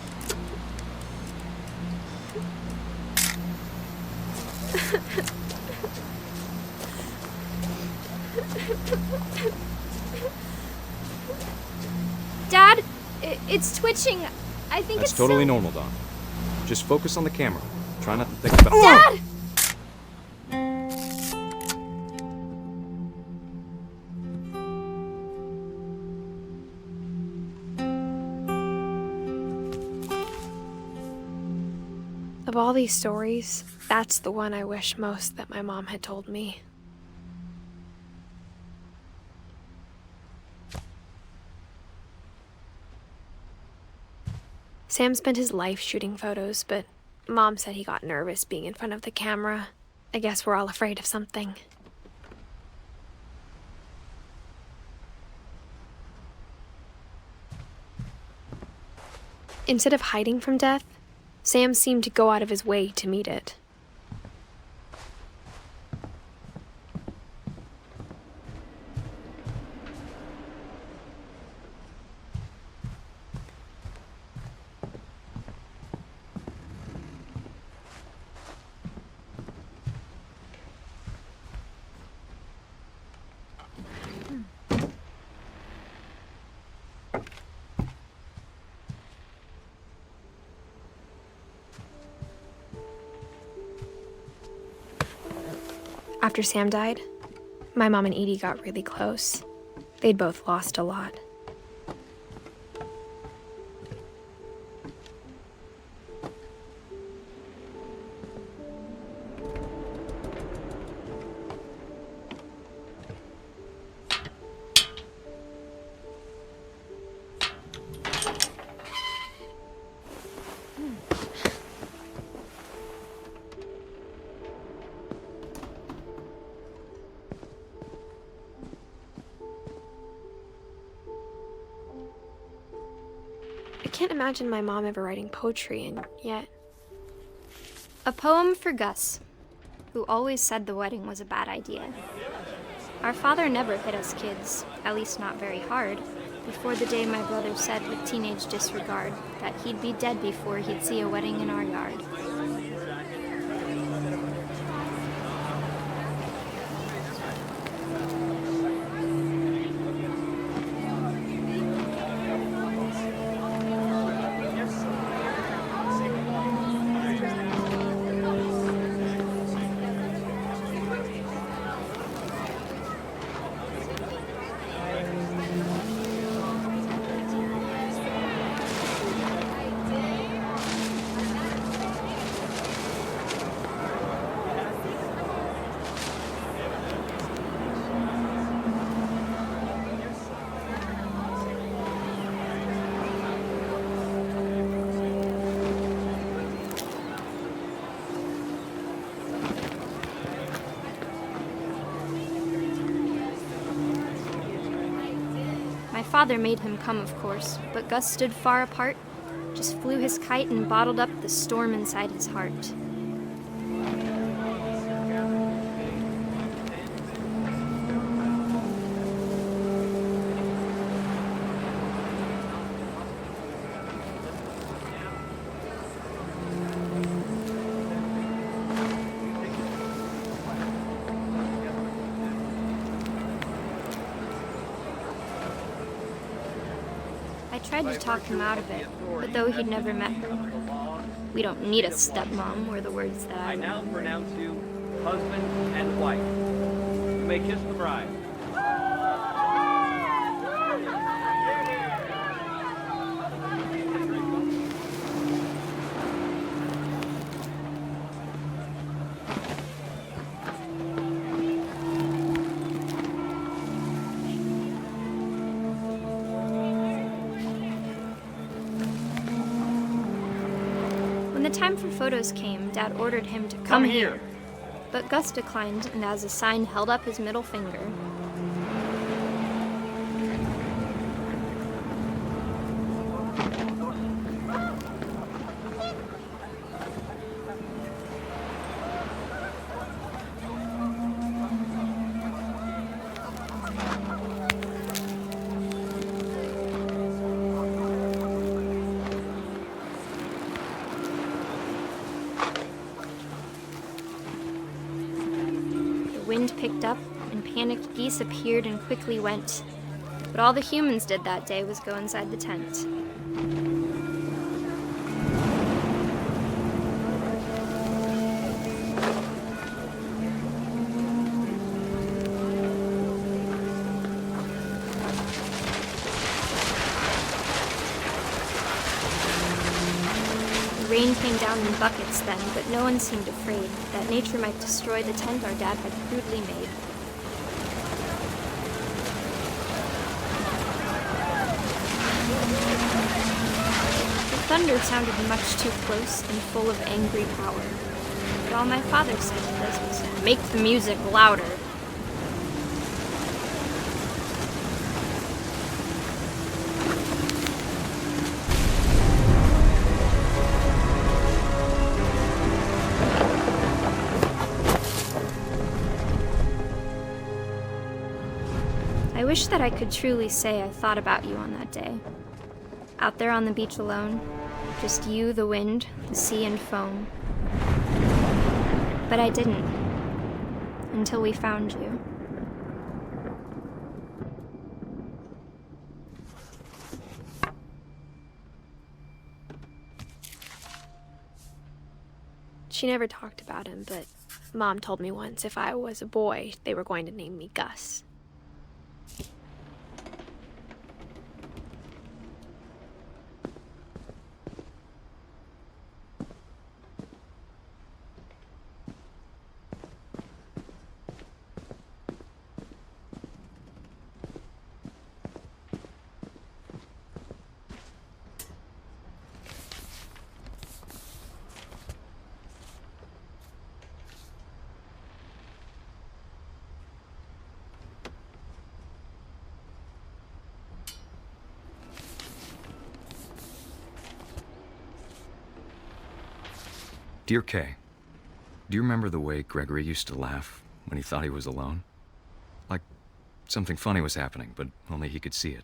Dad, it's twitching. I think That's it's totally silly. normal, Dawn. Just focus on the camera. Try not to think about— Dad! Of all these stories, that's the one I wish most that my mom had told me. Sam spent his life shooting photos, but Mom said he got nervous being in front of the camera. I guess we're all afraid of something. Instead of hiding from death, Sam seemed to go out of his way to meet it. After Sam died, my mom and Edie got really close. They'd both lost a lot. I can't imagine my mom ever writing poetry, and yet... A poem for Gus, who always said the wedding was a bad idea. Our father never hit us kids, at least not very hard, before the day my brother said with teenage disregard that he'd be dead before he'd see a wedding in our yard. My father made him come, of course, but Gus stood far apart, just flew his kite and bottled up the storm inside his heart. I tried to talk him out of it, but though he'd never met her. We don't need a stepmom, were the words that I now pronounce you husband and wife. You may kiss the bride. When the time for photos came, Dad ordered him to Come here. But Gus declined, and as a sign held up his middle finger. The wind picked up, and panicked geese appeared and quickly went. But all the humans did that day was go inside the tent. The rain came down in buckets then, but no one seemed afraid that nature might destroy the tent our dad had crudely made. The thunder sounded much too close and full of angry power. But all my father said to this was, "Make the music louder." I wish that I could truly say I thought about you on that day. Out there on the beach alone, just you, the wind, the sea, and foam. But I didn't, until we found you. She never talked about him, but Mom told me once if I was a boy, they were going to name me Gus. Dear Kay, do you remember the way Gregory used to laugh when he thought he was alone? Like something funny was happening, but only he could see it.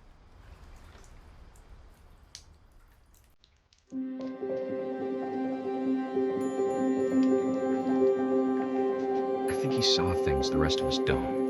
I think he saw things the rest of us don't.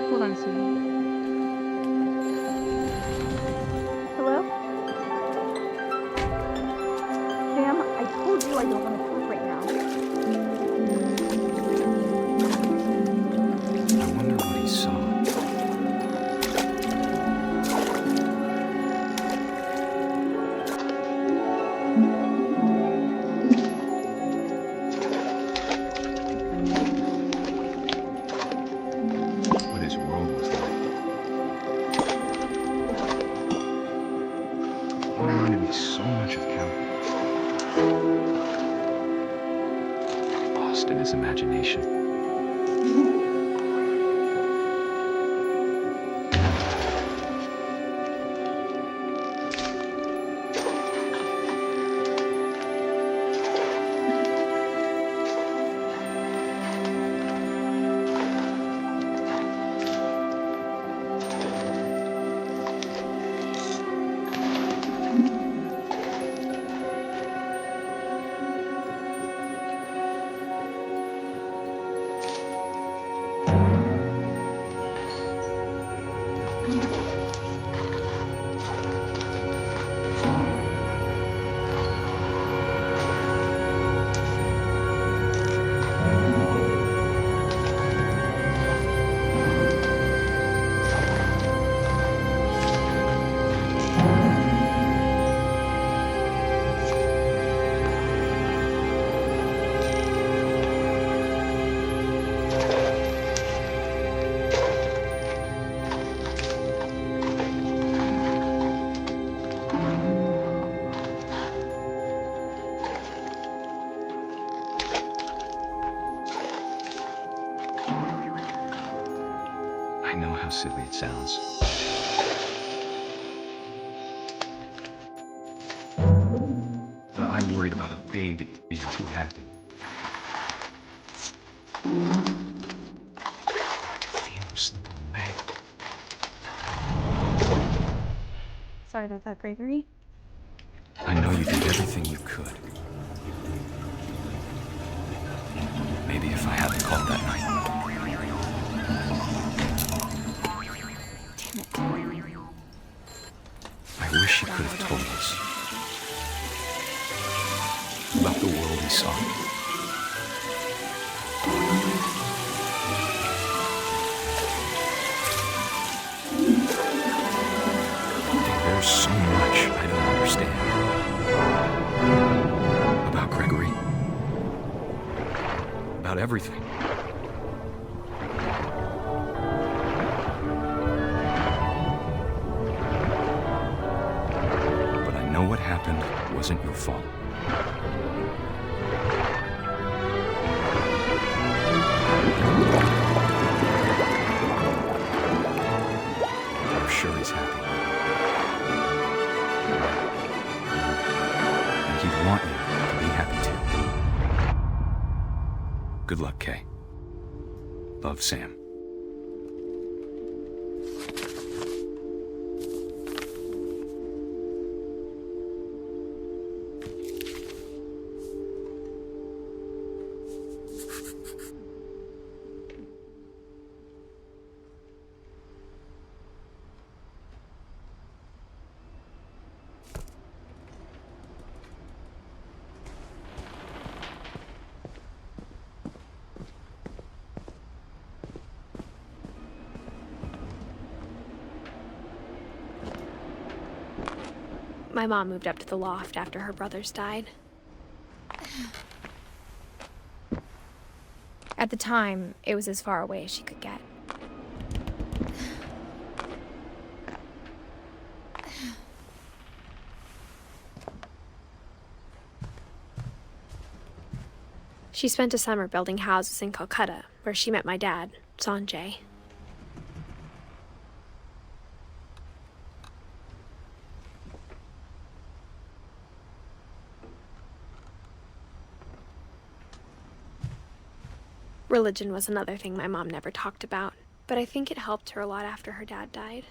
Hold on a second. Hello? Sam, I told you I don't want to talk right now. I wonder what he saw. What his world was like. He reminded me so much of Calvin. Lost in his imagination. know how silly it sounds. But I'm worried about a baby being too active. Sorry about that, Gregory. I know you did everything you could. Maybe if I hadn't called that night. I wish you could have told us about the world he saw. There's so much I don't understand about Gregory, about everything. But I know what happened wasn't your fault. I'm sure he's happy. And he'd want you to be happy too. Good luck, Kay. Love, Sam. My mom moved up to the loft after her brothers died. At the time, it was as far away as she could get. She spent a summer building houses in Calcutta, where she met my dad, Sanjay. Religion was another thing my mom never talked about, but I think it helped her a lot after her dad died.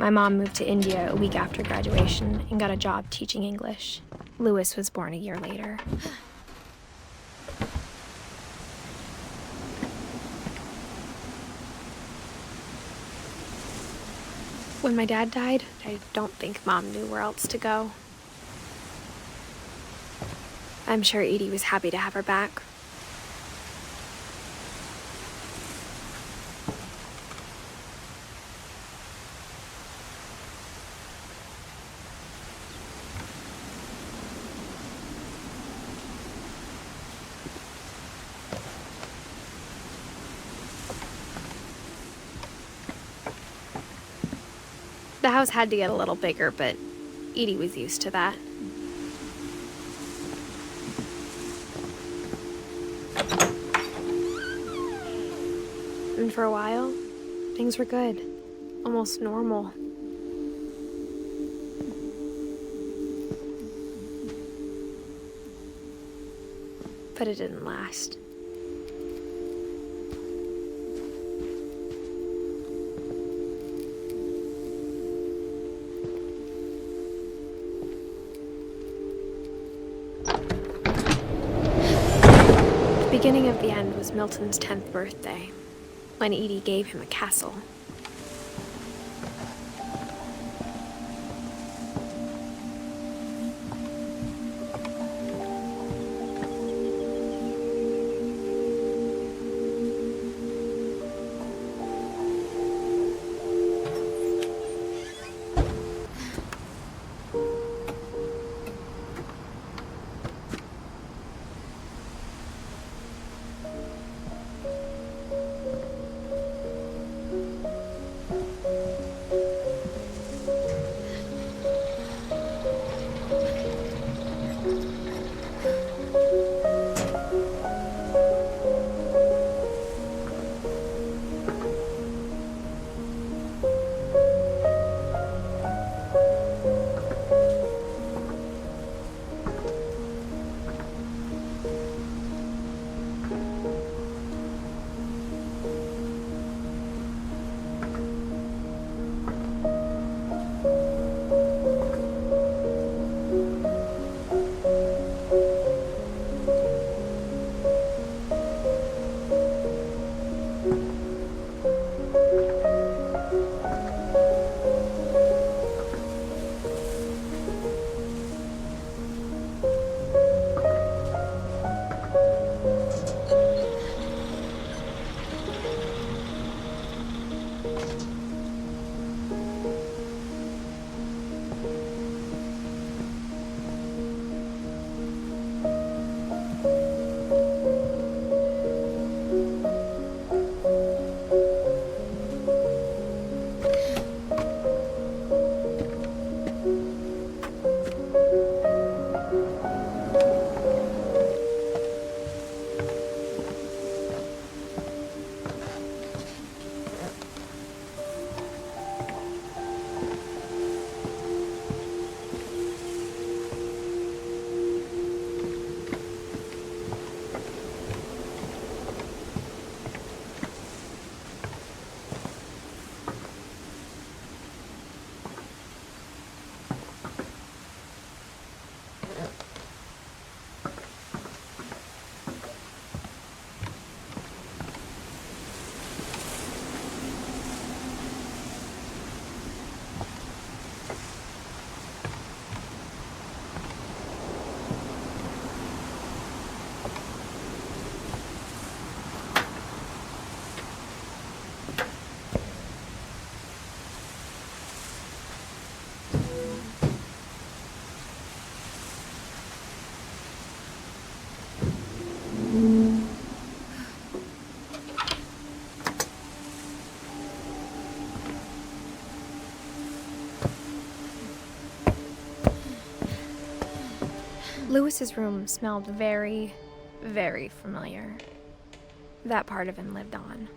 My mom moved to India a week after graduation and got a job teaching English. Louis was born a year later. When my dad died, I don't think Mom knew where else to go. I'm sure Edie was happy to have her back. The house had to get a little bigger, but Edie was used to that. And for a while, things were good. Almost normal. But it didn't last. The beginning of the end was Milton's 10th birthday, when Edie gave him a castle. Lewis's room smelled very, very familiar. That part of him lived on.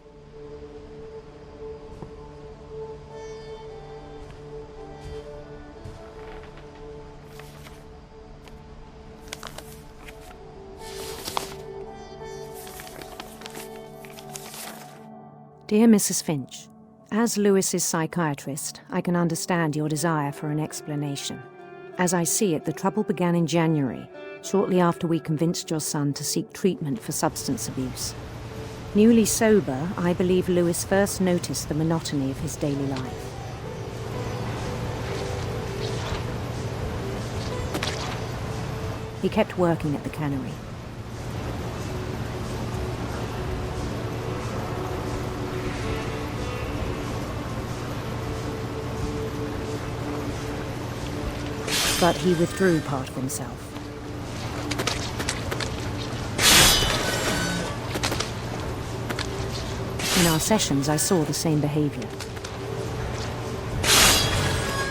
Dear Mrs. Finch, as Lewis's psychiatrist, I can understand your desire for an explanation. As I see it, the trouble began in January, shortly after we convinced your son to seek treatment for substance abuse. Newly sober, I believe Lewis first noticed the monotony of his daily life. He kept working at the cannery. But he withdrew part of himself. In our sessions, I saw the same behavior.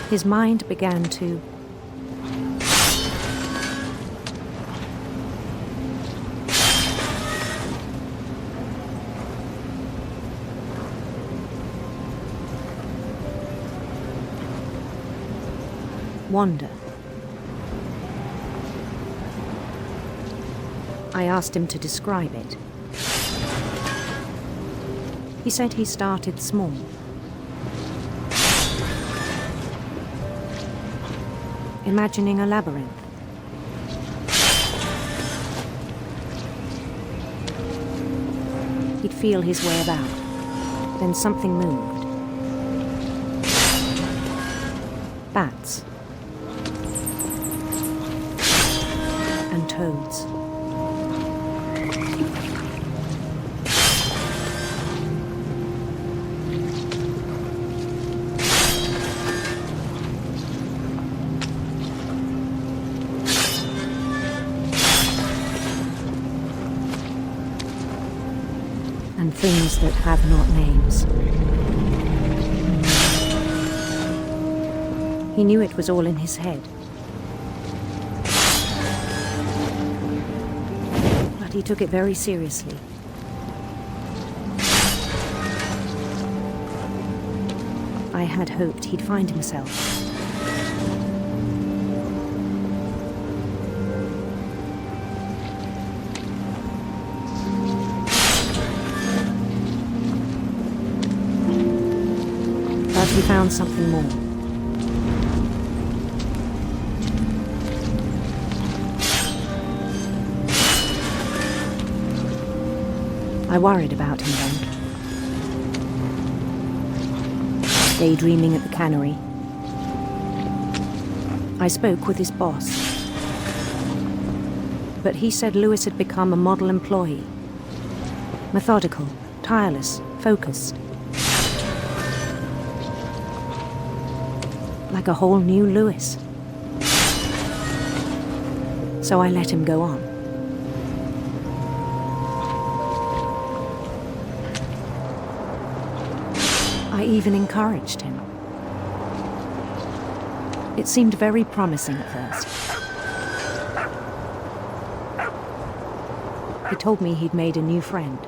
His mind began to wander. I asked him to describe it. He said he started small. Imagining a labyrinth. He'd feel his way about. Then something moved. Bats. And toads. And things that have not names. He knew it was all in his head. But he took it very seriously. I had hoped he'd find himself. But he found something more. I worried about him then. Daydreaming at the cannery. I spoke with his boss. But he said Lewis had become a model employee. Methodical, tireless, focused. Like a whole new Lewis. So I let him go on. I even encouraged him. It seemed very promising at first. He told me he'd made a new friend.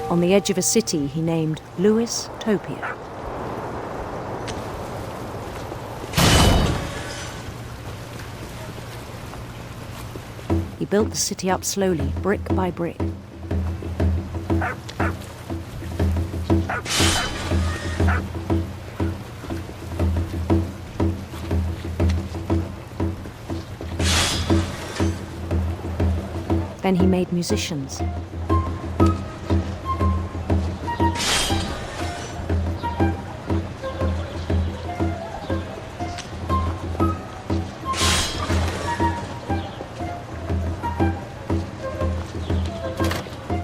On the edge of a city he named Lewis Topia. He built the city up slowly, brick by brick. Then he made musicians.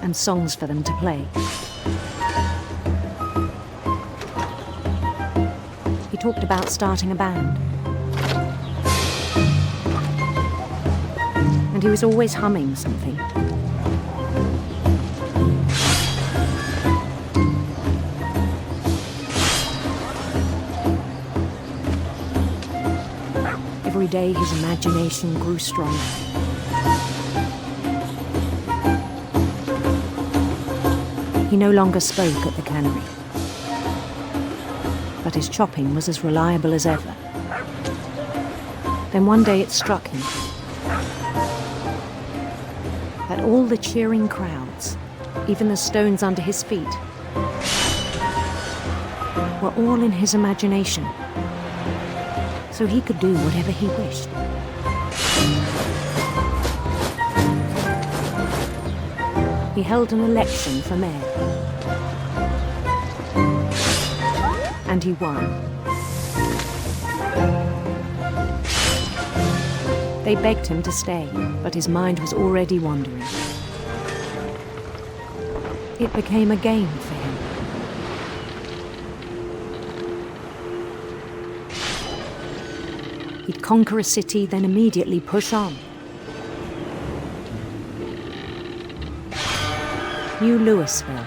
And songs for them to play. He talked about starting a band. And he was always humming something. every day his imagination grew stronger. He no longer spoke at the cannery, but his chopping was as reliable as ever. Then one day it struck him that all the cheering crowds, even the stones under his feet, were all in his imagination, so he could do whatever he wished. He held an election for mayor, and he won. They begged him to stay, but his mind was already wandering. It became a game for him. He'd conquer a city, then immediately push on. New Louisville.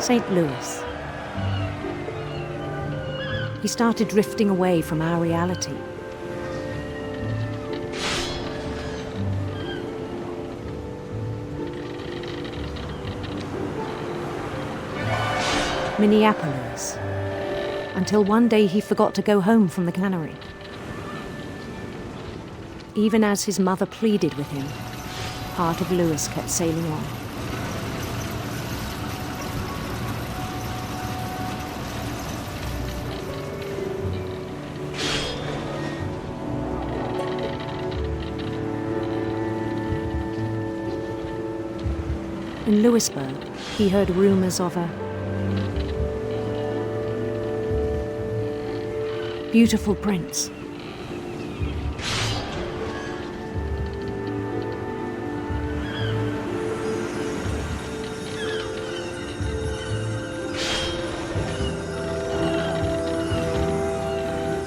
St. Louis. He started drifting away from our reality. Minneapolis. Until one day he forgot to go home from the cannery. Even as his mother pleaded with him, part of Louis kept sailing on. In Louisburg, he heard rumors of a beautiful prince.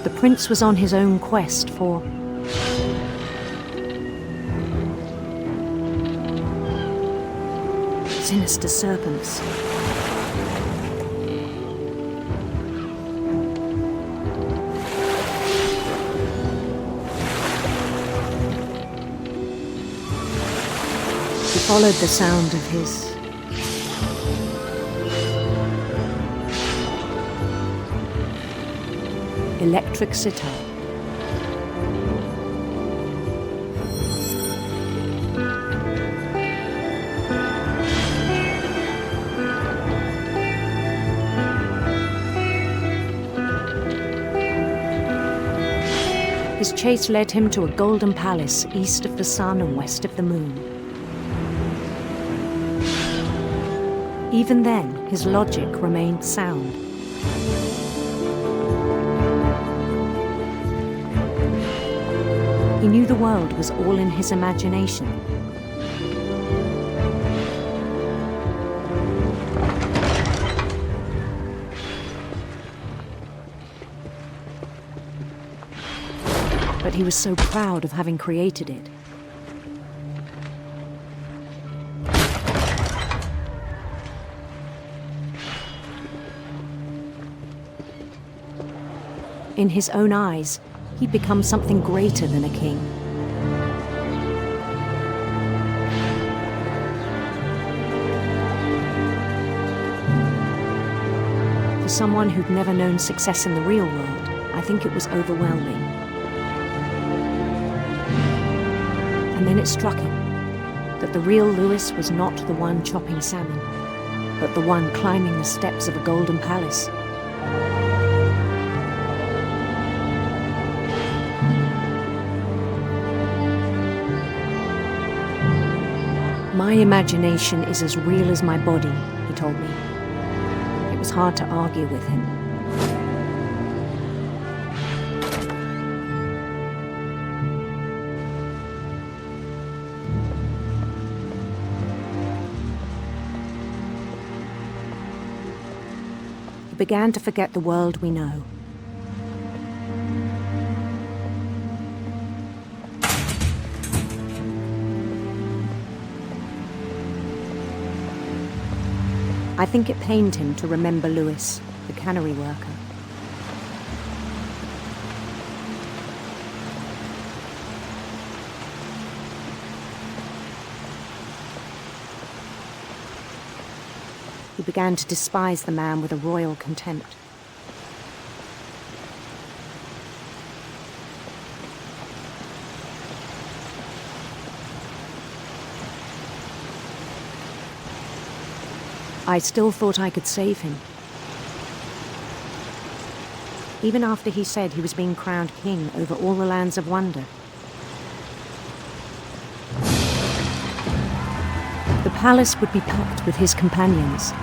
The prince was on his own quest for sinister serpents. He followed the sound of his electric sitar. His chase led him to a golden palace east of the sun and west of the moon. Even then, his logic remained sound. He knew the world was all in his imagination. But he was so proud of having created it. In his own eyes, he'd become something greater than a king. For someone who'd never known success in the real world, I think it was overwhelming. And then it struck him that the real Louis was not the one chopping salmon, but the one climbing the steps of a golden palace. My imagination is as real as my body, he told me. It was hard to argue with him. He began to forget the world we know. I think it pained him to remember Louis, the cannery worker. He began to despise the man with a royal contempt. I still thought I could save him. Even after he said he was being crowned king over all the lands of wonder. The palace would be packed with his companions.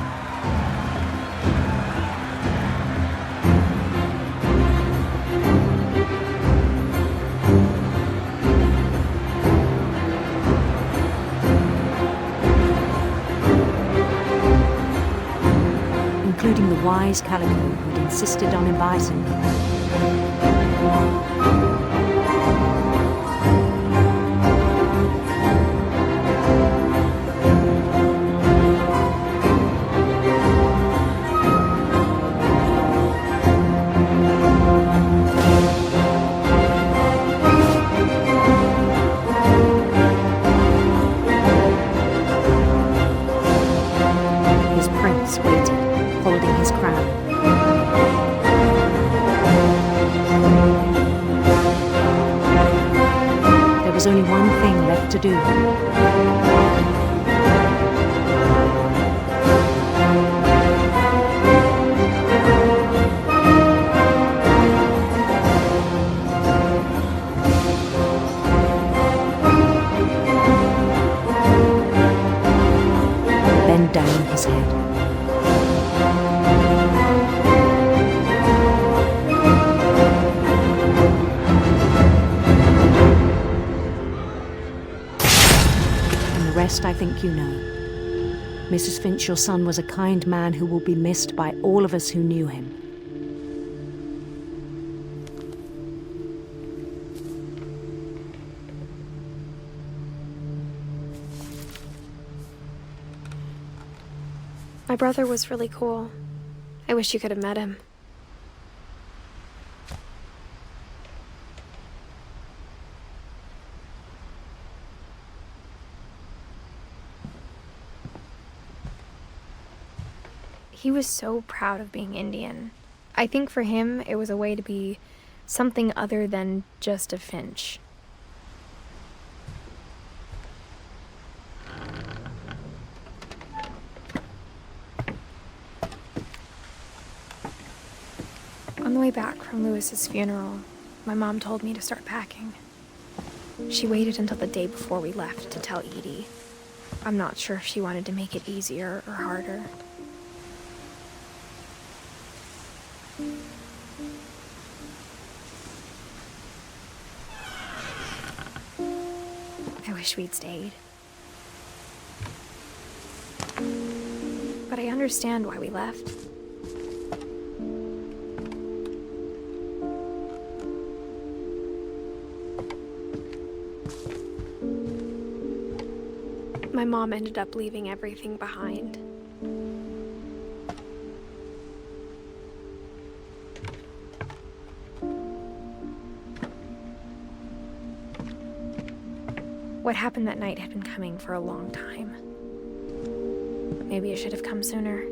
Including the wise Calico who had insisted on inviting me. His prince waited, holding his crown. There was only one thing left to do. Bend down his head. I think you know. Mrs. Finch, your son was a kind man who will be missed by all of us who knew him. My brother was really cool. I wish you could have met him. He was so proud of being Indian. I think for him, it was a way to be something other than just a Finch. On the way back from Lewis's funeral, my mom told me to start packing. She waited until the day before we left to tell Edie. I'm not sure if she wanted to make it easier or harder. I wish we'd stayed. But I understand why we left. My mom ended up leaving everything behind. What happened that night had been coming for a long time. Maybe it should have come sooner.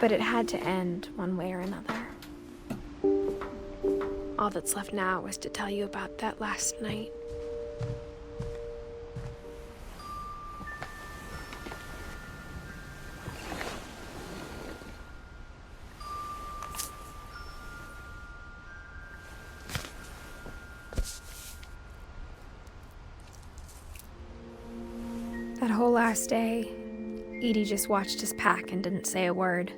But it had to end one way or another. All that's left now is to tell you about that last night. That whole last day, Edie just watched us pack and didn't say a word.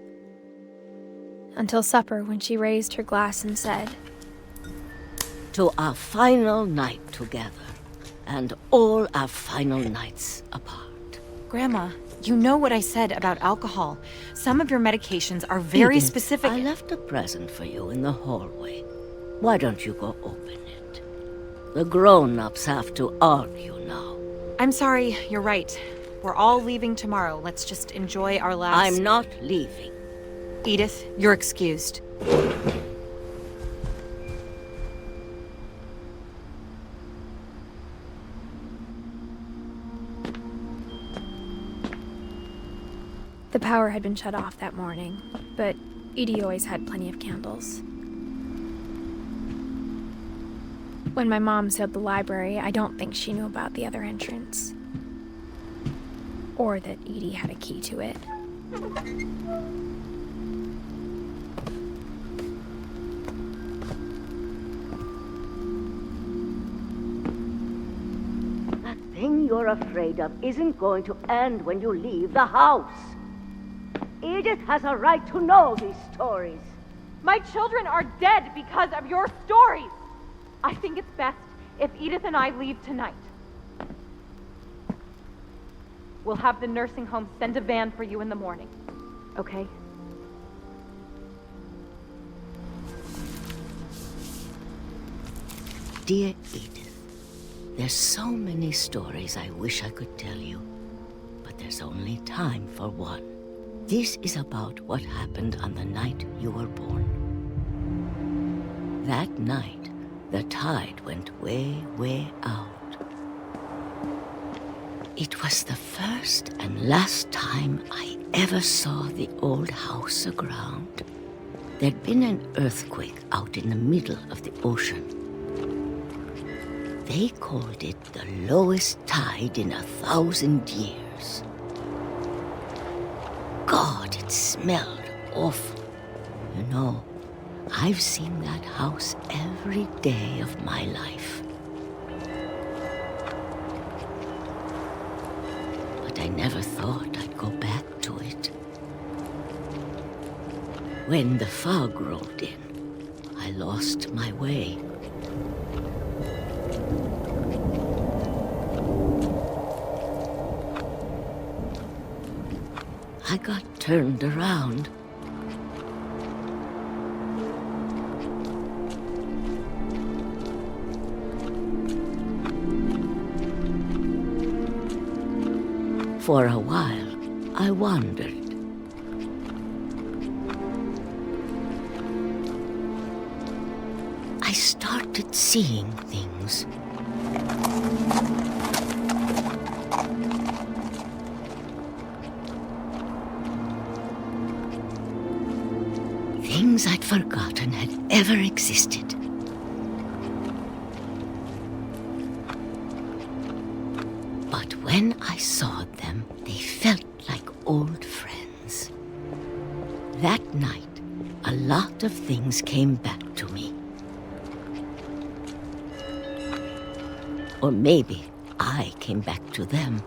Until supper, when she raised her glass and said, "To our final night together, and all our final nights apart." Grandma, you know what I said about alcohol. Some of your medications are very Edith, specific. I left a present for you in the hallway. Why don't you go open it? The grown-ups have to argue now. I'm sorry, you're right. We're all leaving tomorrow. Let's just enjoy our last... I'm not leaving. Edith, you're excused. The power had been shut off that morning, but Edie always had plenty of candles. When my mom sealed the library, I don't think she knew about the other entrance. Or that Edie had a key to it. That thing you're afraid of isn't going to end when you leave the house. Edith has a right to know these stories. My children are dead because of your stories. I think it's best if Edith and I leave tonight. We'll have the nursing home send a van for you in the morning, okay? Dear Edith, there's so many stories I wish I could tell you, but there's only time for one. This is about what happened on the night you were born. That night, the tide went way, way out. It was the first and last time I ever saw the old house aground. There'd been an earthquake out in the middle of the ocean. They called it the lowest tide in 1,000 years. God, it smelled awful. You know, I've seen that house every day of my life. But I never thought I'd go back to it. When the fog rolled in, I lost my way. I got turned around. For a while, I wandered. I started seeing things. Things I'd forgotten had ever existed. But when I saw them, they felt like old friends. That night, a lot of things came back to me. Or maybe I came back to them.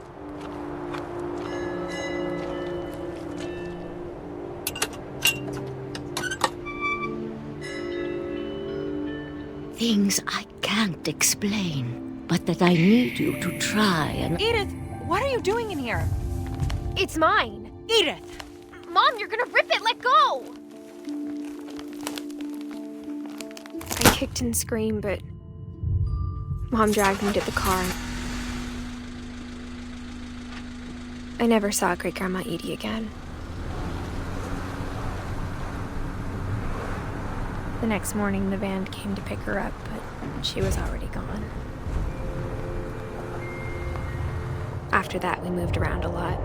Things I can't explain, but that I need you to try and... Edith, what are you doing in here? It's mine. Edith! Mom, you're gonna rip it! Let go! I kicked and screamed, but Mom dragged me to the car. I never saw Great-Grandma Edie again. The next morning, the van came to pick her up, but she was already gone. After that, we moved around a lot.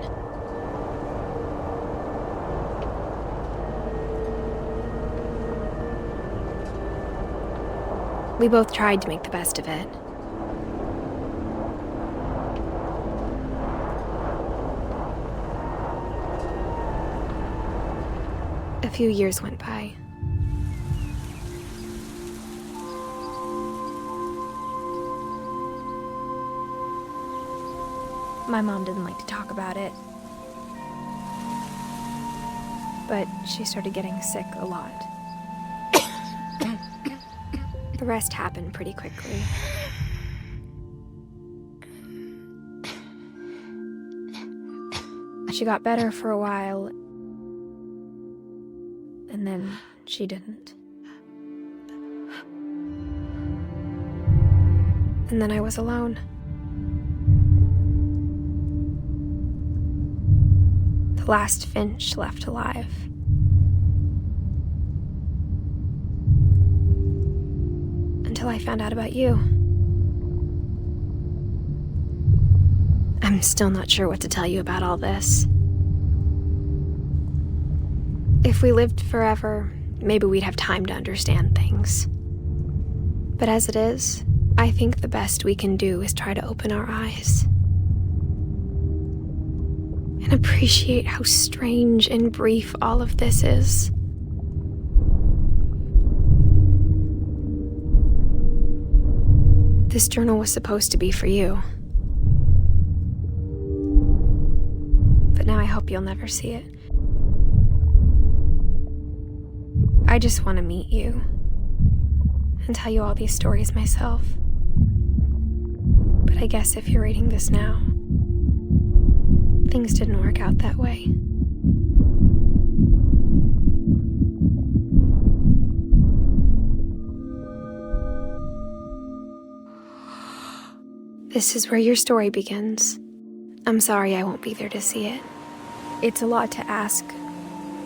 We both tried to make the best of it. A few years went by. My mom didn't like to talk about it, but she started getting sick a lot. The rest happened pretty quickly. She got better for a while, and then she didn't. And then I was alone. The last Finch left alive. I found out about you. I'm still not sure what to tell you about all this. If we lived forever, maybe we'd have time to understand things. But as it is, I think the best we can do is try to open our eyes and appreciate how strange and brief all of this is. This journal was supposed to be for you. But now I hope you'll never see it. I just want to meet you and tell you all these stories myself. But I guess if you're reading this now, things didn't work out that way. This is where your story begins. I'm sorry I won't be there to see it. It's a lot to ask,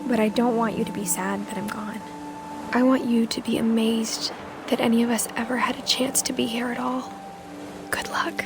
but I don't want you to be sad that I'm gone. I want you to be amazed that any of us ever had a chance to be here at all. Good luck.